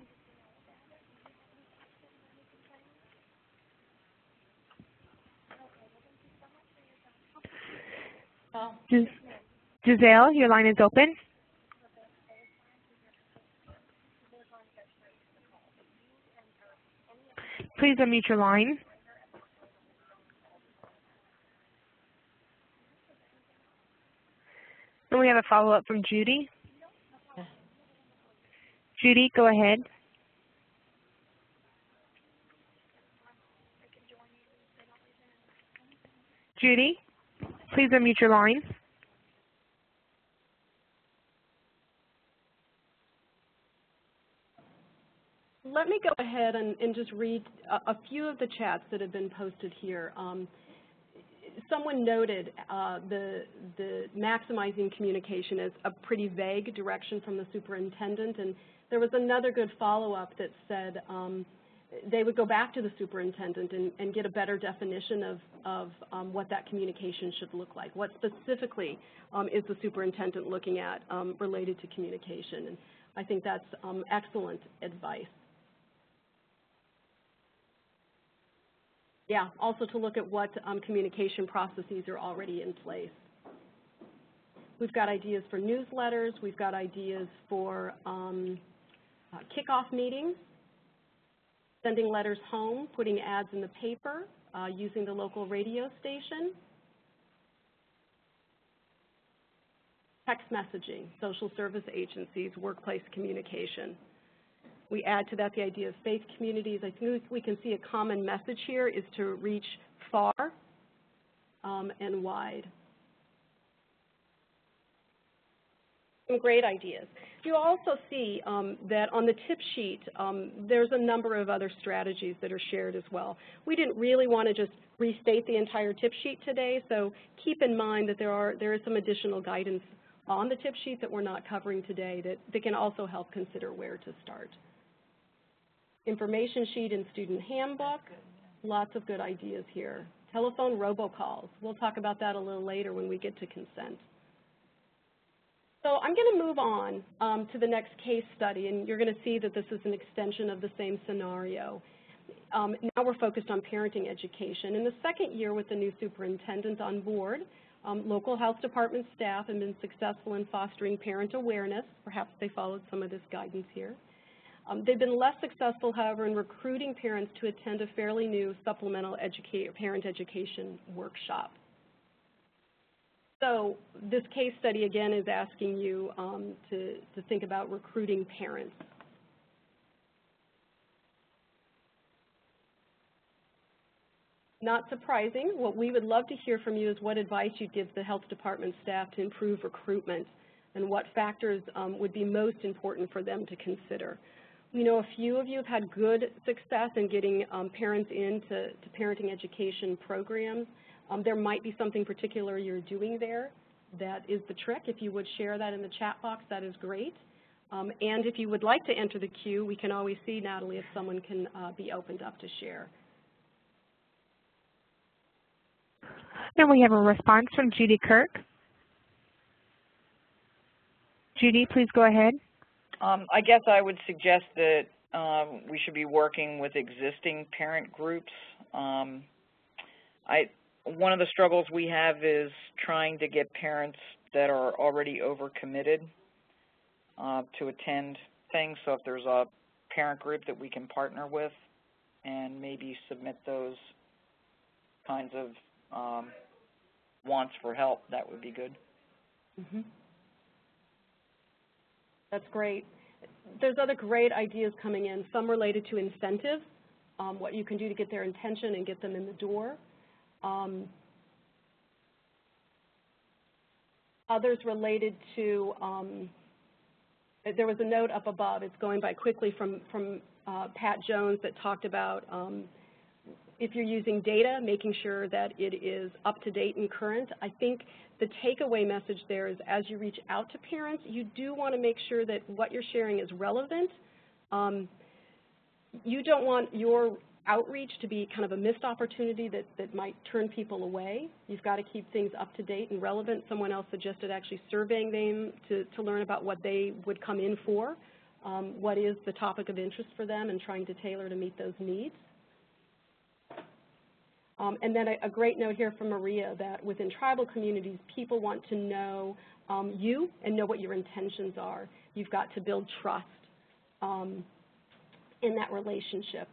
A: Giselle, your line is open. Please unmute your line. And we have a follow-up from Judy. Judy, go ahead. Judy, please unmute your line.
C: Let me go ahead and just read a few of the chats that have been posted here. someone noted the maximizing communication as a pretty vague direction from the superintendent, and there was another good follow-up that said they would go back to the superintendent and get a better definition of what that communication should look like. What specifically is the superintendent looking at related to communication? And I think that's excellent advice. Yeah, also to look at what communication processes are already in place. We've got ideas for newsletters. We've got ideas for kickoff meetings, sending letters home, putting ads in the paper, using the local radio station, text messaging, social service agencies, workplace communication. We add to that the idea of faith communities. I think we can see a common message here is to reach far and wide. Some great ideas. You also see that on the tip sheet, there's a number of other strategies that are shared as well. We didn't really want to just restate the entire tip sheet today, so keep in mind that there is some additional guidance on the tip sheet that we're not covering today that can also help consider where to start. Information sheet and student handbook, lots of good ideas here. Telephone robocalls. We'll talk about that a little later when we get to consent. So I'm going to move on to the next case study, and you're going to see that this is an extension of the same scenario. Now we're focused on parenting education. In the second year with the new superintendent on board, local health department staff have been successful in fostering parent awareness. Perhaps they followed some of this guidance here. They've been less successful, however, in recruiting parents to attend a fairly new supplemental parent education workshop. So this case study, again, is asking you to think about recruiting parents. Not surprising, what we would love to hear from you is what advice you'd give the health department staff to improve recruitment and what factors would be most important for them to consider. We know a few of you have had good success in getting parents into parenting education programs. There might be something particular you're doing there that is the trick. If you would share that in the chat box, that is great. And if you would like to enter the queue, we can always see, Natalie, if someone can be opened up to share.
A: And we have a response from Judy Kirk. Judy, please go ahead.
E: I guess I would suggest that we should be working with existing parent groups. One of the struggles we have is trying to get parents that are already overcommitted to attend things. So if there's a parent group that we can partner with and maybe submit those kinds of wants for help, that would be good.
C: Mm-hmm. That's great. There's other great ideas coming in, some related to incentives, what you can do to get their attention and get them in the door. Others related to, there was a note up above, it's going by quickly from Pat Jones that talked about if you're using data, making sure that it is up to date and current. I think the takeaway message there is as you reach out to parents, you do want to make sure that what you're sharing is relevant. You don't want your outreach to be kind of a missed opportunity that might turn people away. You've got to keep things up to date and relevant. Someone else suggested actually surveying them to learn about what they would come in for, what is the topic of interest for them, and trying to tailor to meet those needs. And then a great note here from Maria that within tribal communities, people want to know you and know what your intentions are. You've got to build trust in that relationship.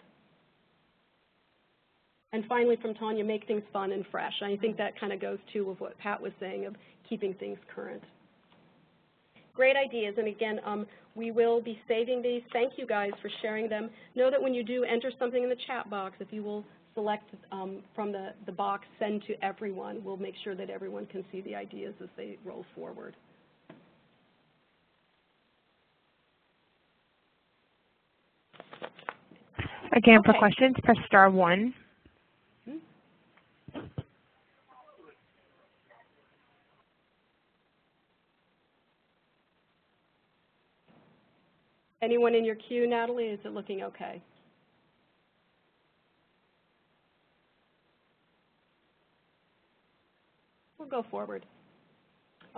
C: And finally from Tanya, make things fun and fresh. I think that kind of goes too with what Pat was saying of keeping things current. Great ideas, and again, we will be saving these. Thank you guys for sharing them. Know that when you do enter something in the chat box, if you will select from the box, send to everyone. We'll make sure that everyone can see the ideas as they roll forward.
A: Again, for questions, press *1.
C: everyone in your queue, Natalie? Is it looking okay? We'll go forward.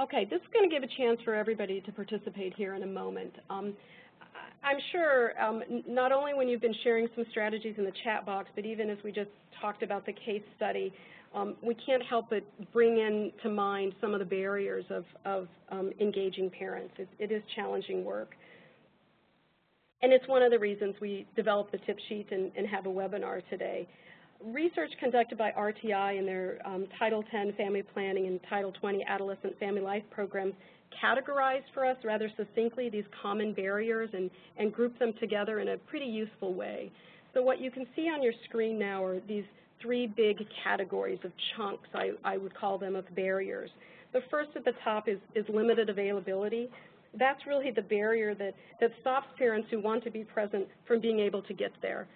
C: Okay, this is going to give a chance for everybody to participate here in a moment. I'm sure not only when you've been sharing some strategies in the chat box, but even as we just talked about the case study, we can't help but bring in to mind some of the barriers of engaging parents. It is challenging work. And it's one of the reasons we developed the tip sheet and have a webinar today. Research conducted by RTI in their Title X Family Planning and Title 20 Adolescent Family Life programs categorized for us rather succinctly these common barriers and group them together in a pretty useful way. So what you can see on your screen now are these three big categories of chunks, I would call them, of barriers. The first at the top is limited availability. That's really the barrier that stops parents who want to be present from being able to get there.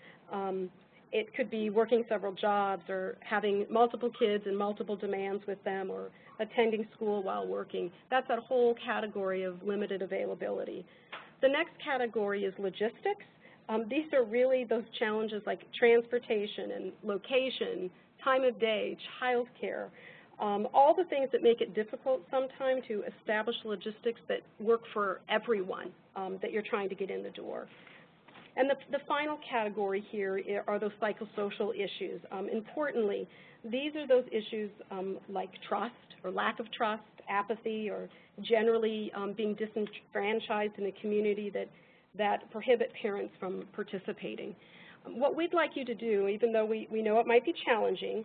C: It could be working several jobs or having multiple kids and multiple demands with them or attending school while working. That's that whole category of limited availability. The next category is logistics. These are really those challenges like transportation and location, time of day, child care, all the things that make it difficult sometimes to establish logistics that work for everyone that you're trying to get in the door. And the final category here are those psychosocial issues. Importantly, these are those issues like trust or lack of trust, apathy, or generally being disenfranchised in a community that prohibit parents from participating. What we'd like you to do, even though we know it might be challenging,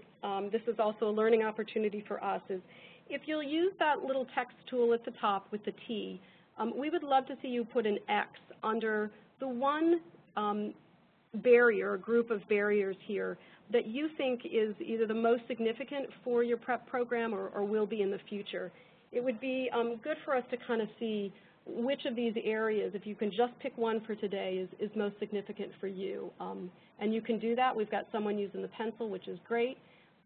C: this is also a learning opportunity for us, is if you'll use that little text tool at the top with the T, we would love to see you put an X under the one barrier, or group of barriers here that you think is either the most significant for your prep program or will be in the future. It would be good for us to kind of see which of these areas, if you can just pick one for today, is most significant for you. And you can do that. We've got someone using the pencil, which is great.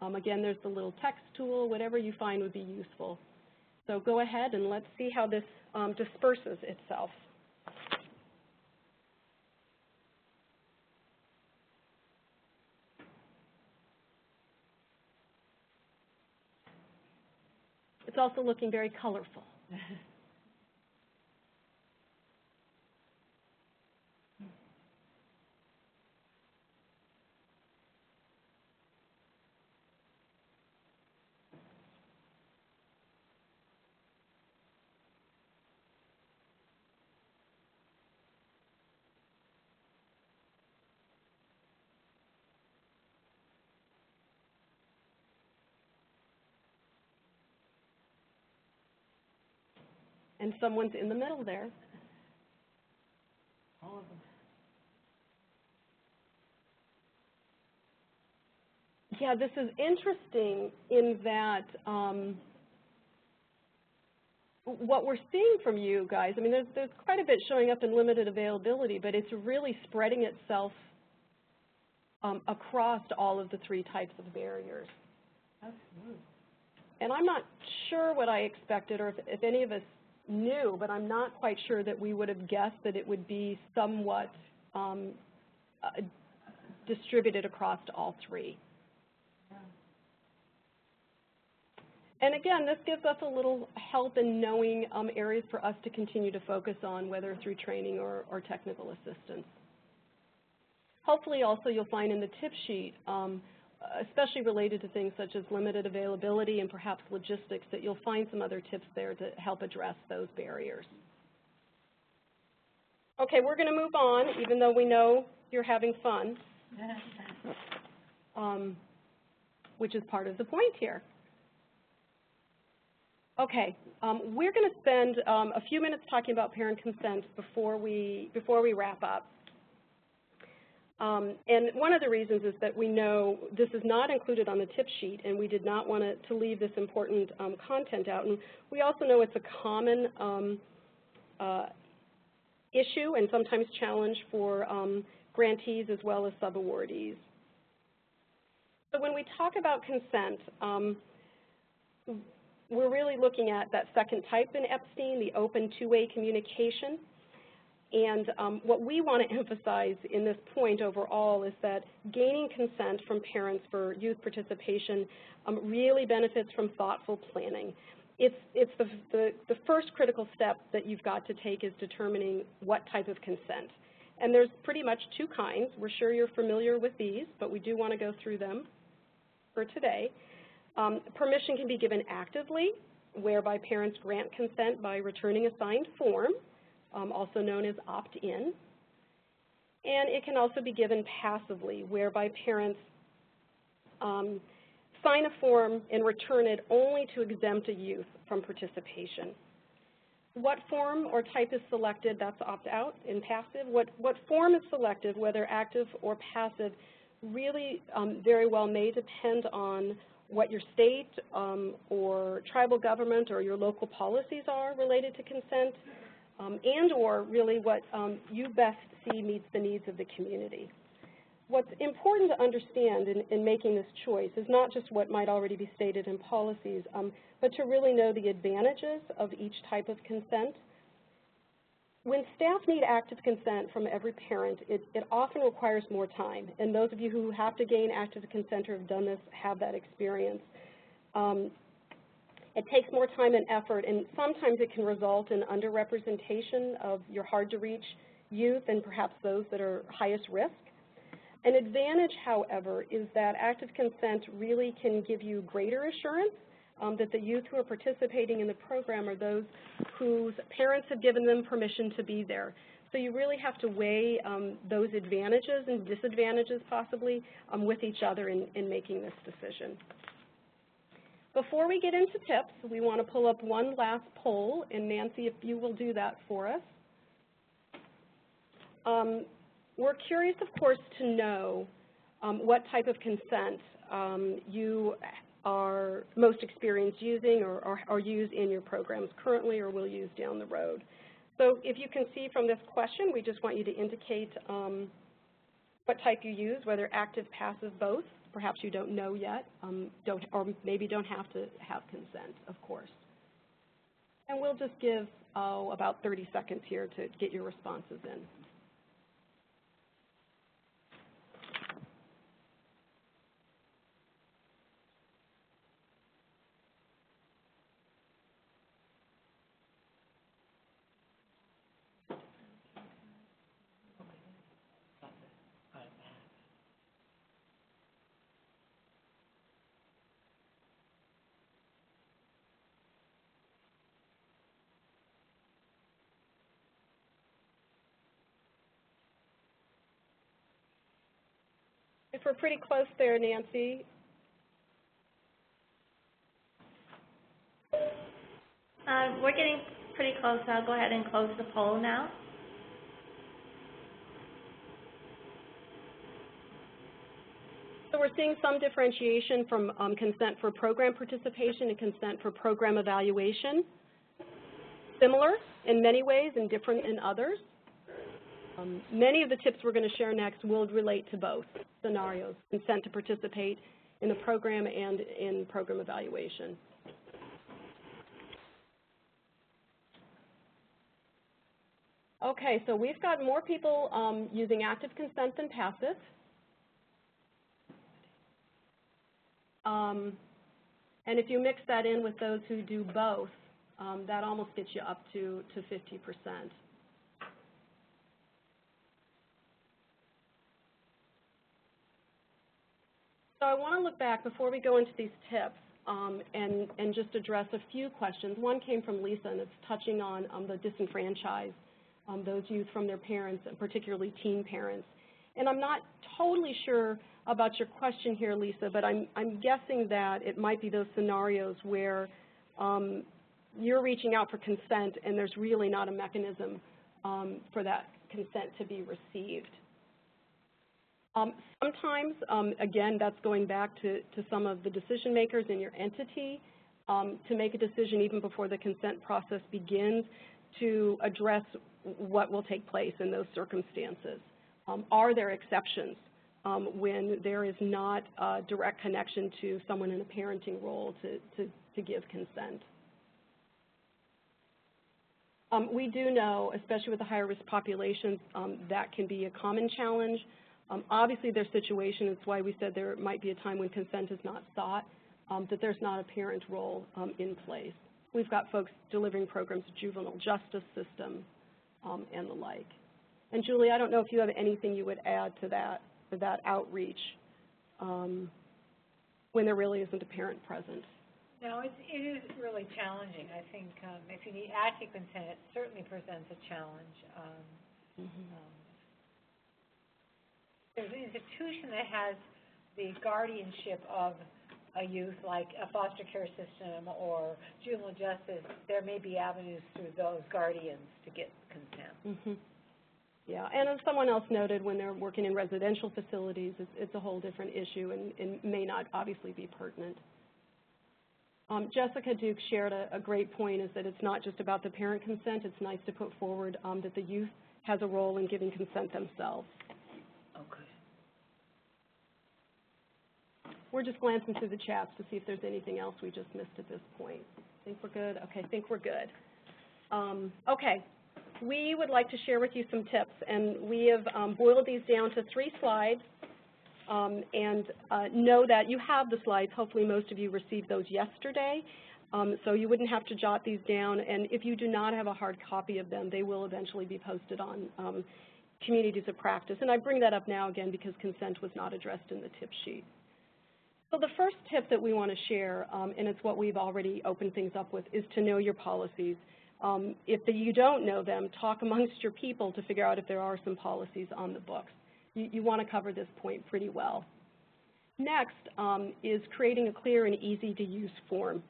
C: Again, there's the little text tool, whatever you find would be useful. So go ahead and let's see how this disperses itself. It's also looking very colorful. And someone's in the middle there. All of them. Yeah, this is interesting in that what we're seeing from you guys, I mean, there's quite a bit showing up in limited availability, but it's really spreading itself across all of the three types of barriers. Absolutely. And I'm not sure what I expected or if any of us knew, but I'm not quite sure that we would have guessed that it would be somewhat distributed across all three. Yeah. And again, this gives us a little help in knowing areas for us to continue to focus on, whether through training or technical assistance. Hopefully also you'll find in the tip sheet, especially related to things such as limited availability and perhaps logistics, that you'll find some other tips there to help address those barriers. Okay, we're going to move on, even though we know you're having fun, which is part of the point here. Okay, we're going to spend a few minutes talking about parent consent before we wrap up. And one of the reasons is that we know this is not included on the tip sheet, and we did not want to leave this important content out. And we also know it's a common issue and sometimes challenge for grantees as well as subawardees. So when we talk about consent, we're really looking at that second type in Epstein, the open two-way communication. What we want to emphasize in this point overall is that gaining consent from parents for youth participation really benefits from thoughtful planning. It's the first critical step that you've got to take is determining what type of consent. And there's pretty much two kinds. We're sure you're familiar with these, but we do want to go through them for today. Permission can be given actively, whereby parents grant consent by returning a signed form, also known as opt-in. And it can also be given passively, whereby parents sign a form and return it only to exempt a youth from participation. What form or type is selected, that's opt-out in passive. What form is selected, whether active or passive, really very well may depend on what your state or tribal government or your local policies are related to consent, and or really what you best see meets the needs of the community. What's important to understand in making this choice is not just what might already be stated in policies, but to really know the advantages of each type of consent. When staff need active consent from every parent, it often requires more time, and those of you who have to gain active consent or have done this have that experience. It takes more time and effort, and sometimes it can result in underrepresentation of your hard-to-reach youth and perhaps those that are highest risk. An advantage, however, is that active consent really can give you greater assurance that the youth who are participating in the program are those whose parents have given them permission to be there. So you really have to weigh those advantages and disadvantages possibly with each other in making this decision. Before we get into tips, we want to pull up one last poll, and Nancy, if you will do that for us. We're curious, of course, to know what type of consent you are most experienced using or use in your programs currently or will use down the road. So if you can see from this question, we just want you to indicate what type you use, whether active, passive, both. Perhaps you don't know yet, or maybe don't have to have consent, of course. And we'll just give about 30 seconds here to get your responses in. If we're pretty close there, Nancy.
D: We're getting pretty close. I'll go ahead and close the poll now.
C: So we're seeing some differentiation from consent for program participation and consent for program evaluation. Similar in many ways and different in others. Many of the tips we're going to share next will relate to both scenarios, consent to participate in the program and in program evaluation. Okay, so we've got more people using active consent than passive. And if you mix that in with those who do both, that almost gets you up to 50%. So I want to look back before we go into these tips and just address a few questions. One came from Lisa, and it's touching on the disenfranchised, those youth from their parents, and particularly teen parents. And I'm not totally sure about your question here, Lisa, but I'm guessing that it might be those scenarios where you're reaching out for consent and there's really not a mechanism for that consent to be received. Sometimes, again, that's going back to some of the decision makers in your entity to make a decision even before the consent process begins to address what will take place in those circumstances. Are there exceptions when there is not a direct connection to someone in a parenting role to give consent? We do know, especially with the higher risk populations, that can be a common challenge. Obviously, their situation is why we said there might be a time when consent is not sought, that there's not a parent role in place. We've got folks delivering programs to juvenile justice system and the like. And Julie, I don't know if you have anything you would add to that outreach when there really isn't a parent present.
B: No, it is really challenging. I think if you need active consent, it certainly presents a challenge. There's an institution that has the guardianship of a youth, like a foster care system or juvenile justice. There may be avenues through those guardians to get consent.
C: Yeah, and as someone else noted, when they're working in residential facilities, it's a whole different issue and may not obviously be pertinent. Jessica Duke shared a great point, is that it's not just about the parent consent. It's nice to put forward that the youth has a role in giving consent themselves.
B: Okay.
C: We're just glancing through the chats to see if there's anything else we just missed at this point. Think we're good? Okay, I think we're good. Okay, we would like to share with you some tips, and we have boiled these down to 3 slides. And know that you have the slides. Hopefully most of you received those yesterday, so you wouldn't have to jot these down. And if you do not have a hard copy of them, they will eventually be posted on communities of practice. And I bring that up now again because consent was not addressed in the tip sheet. So the first tip that we want to share, and it's what we've already opened things up with, is to know your policies. If you don't know them, talk amongst your people to figure out if there are some policies on the books. You want to cover this point pretty well. Next is creating a clear and easy-to-use form.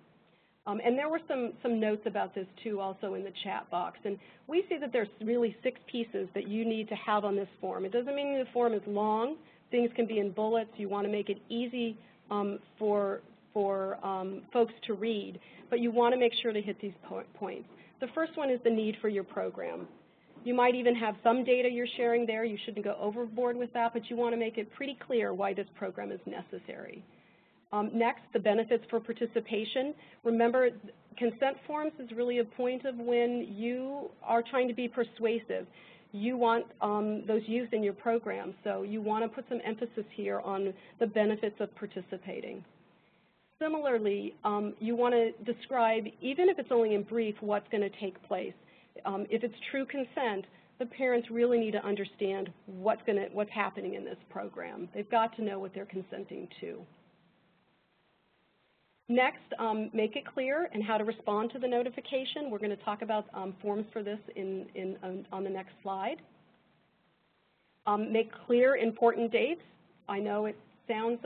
C: And there were some notes about this, too, also in the chat box. And we see that there's really 6 pieces that you need to have on this form. It doesn't mean the form is long. Things can be in bullets. You want to make it easy for folks to read. But you want to make sure to hit these points. The first one is the need for your program. You might even have some data you're sharing there. You shouldn't go overboard with that, but you want to make it pretty clear why this program is necessary. Next, the benefits for participation. Remember, consent forms is really a point of when you are trying to be persuasive. You want those youth in your program, so you want to put some emphasis here on the benefits of participating. Similarly, you want to describe, even if it's only in brief, what's going to take place. If it's true consent, the parents really need to understand what's happening in this program. They've got to know what they're consenting to. Next, make it clear and how to respond to the notification. We're going to talk about forms for this on the next slide. Make clear important dates. I know it sounds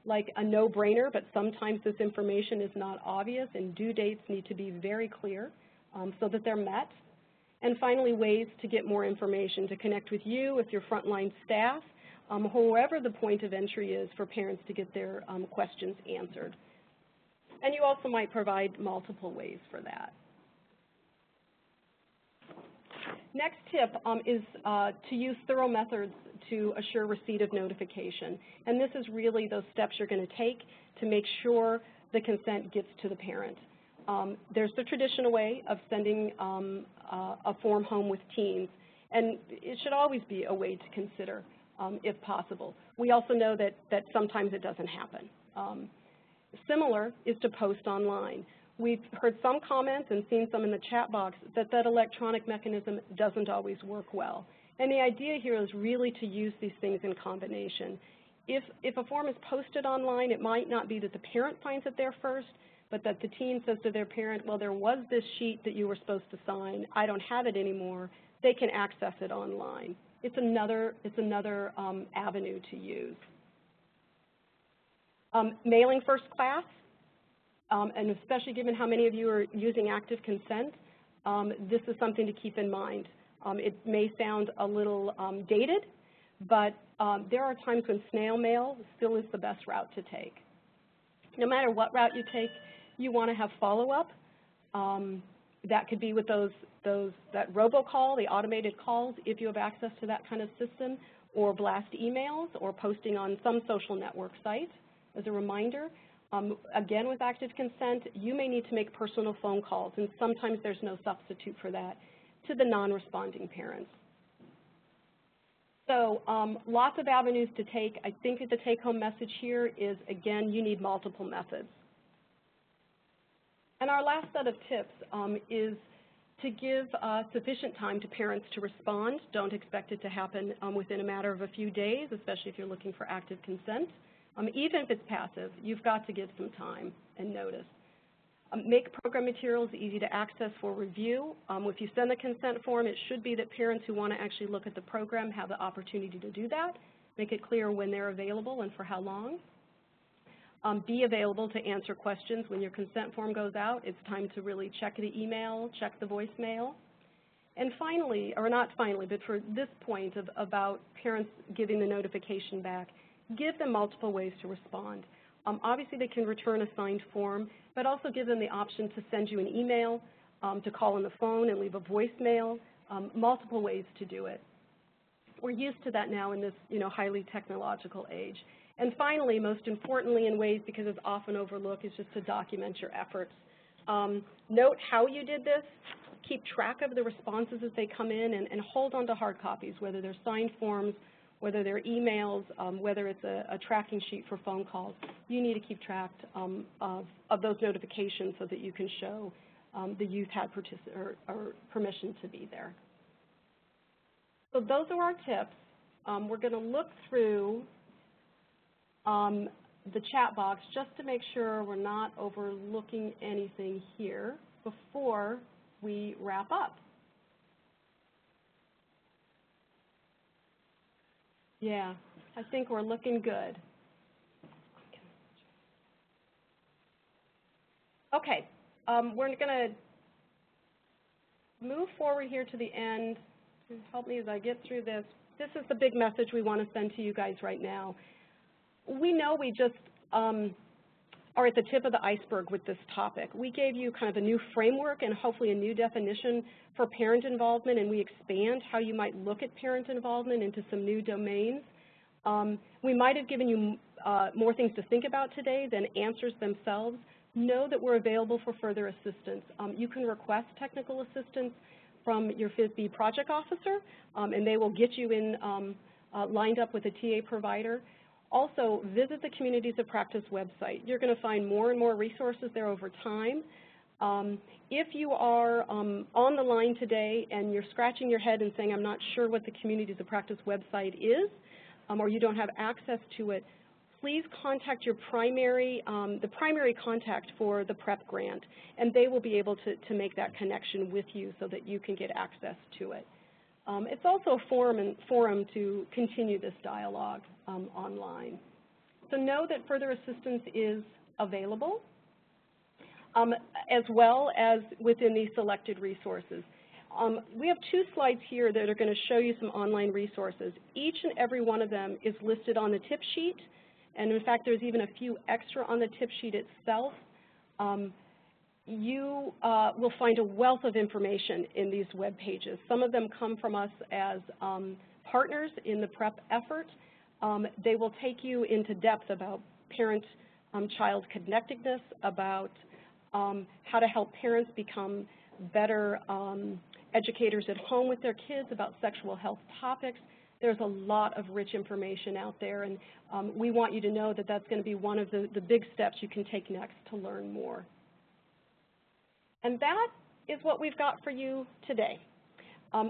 C: like a no-brainer, but sometimes this information is not obvious, and due dates need to be very clear so that they're met. And finally, ways to get more information, to connect with you, with your frontline staff, whoever the point of entry is for parents to get their questions answered. And you also might provide multiple ways for that. Next tip is to use thorough methods to assure receipt of notification. And this is really those steps you're going to take to make sure the consent gets to the parent. There's the traditional way of sending a form home with teens, and it should always be a way to consider if possible. We also know that sometimes it doesn't happen. Similar is to post online. We've heard some comments and seen some in the chat box that electronic mechanism doesn't always work well. And the idea here is really to use these things in combination. If a form is posted online, it might not be that the parent finds it there first, but that the teen says to their parent, well, there was this sheet that you were supposed to sign. I don't have it anymore. They can access it online. It's another avenue to use. Mailing first class, and especially given how many of you are using active consent, this is something to keep in mind. It may sound a little dated, but there are times when snail mail still is the best route to take. No matter what route you take, you want to have follow-up. That could be with that robocall, the automated calls, if you have access to that kind of system, or blast emails, or posting on some social network site as a reminder. Again, with active consent, you may need to make personal phone calls, and sometimes there's no substitute for that, to the non-responding parents. So lots of avenues to take. I think the take-home message here is, again, you need multiple methods. And our last set of tips is to give sufficient time to parents to respond. Don't expect it to happen within a matter of a few days, especially if you're looking for active consent. Even if it's passive, you've got to give some time and notice. Make program materials easy to access for review. If you send the consent form, it should be that parents who want to actually look at the program have the opportunity to do that. Make it clear when they're available and for how long. Be available to answer questions when your consent form goes out. It's time to really check the email, check the voicemail. And finally, or not finally, but for this point about parents giving the notification back, give them multiple ways to respond. Obviously, they can return a signed form, but also give them the option to send you an email, to call on the phone and leave a voicemail, multiple ways to do it. We're used to that now in this highly technological age. And finally, most importantly in ways, because it's often overlooked, is just to document your efforts. Note how you did this, keep track of the responses as they come in, and hold on to hard copies, whether they're signed forms, whether they're emails, whether it's a tracking sheet for phone calls. You need to keep track of those notifications so that you can show the youth had permission to be there. So those are our tips. We're going to look through the chat box just to make sure we're not overlooking anything here before we wrap up. Yeah, I think we're looking good. Okay, we're going to move forward here to the end. Help me as I get through this. This is the big message we want to send to you guys right now. We know we just are at the tip of the iceberg with this topic. We gave you kind of a new framework and hopefully a new definition for parent involvement, and we expand how you might look at parent involvement into some new domains. We might have given you more things to think about today than answers themselves. Know that we're available for further assistance. You can request technical assistance from your FISB project officer, and they will get you in lined up with a TA provider. Also, visit the Communities of Practice website. You're going to find more and more resources there over time. If you are on the line today and you're scratching your head and saying, I'm not sure what the Communities of Practice website is, or you don't have access to it, please contact your the primary contact for the PrEP grant, and they will be able to make that connection with you so that you can get access to it. It's also a forum to continue this dialogue online. So know that further assistance is available, as well as within these selected resources. We have 2 slides here that are going to show you some online resources. Each and every one of them is listed on the tip sheet, and in fact, there's even a few extra on the tip sheet itself. You will find a wealth of information in these web pages. Some of them come from us as partners in the PrEP effort. They will take you into depth about parent-child connectedness, about how to help parents become better educators at home with their kids, about sexual health topics. There's a lot of rich information out there, and we want you to know that that's going to be one of the big steps you can take next to learn more. And that is what we've got for you today.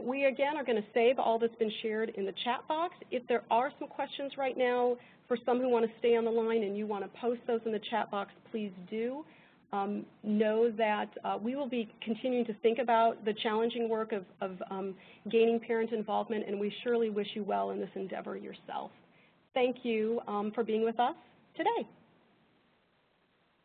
C: We, again, are going to save all that's been shared in the chat box. If there are some questions right now for some who want to stay on the line and you want to post those in the chat box, please do. Know that we will be continuing to think about the challenging work of gaining parent involvement, and we surely wish you well in this endeavor yourself. Thank you for being with us today.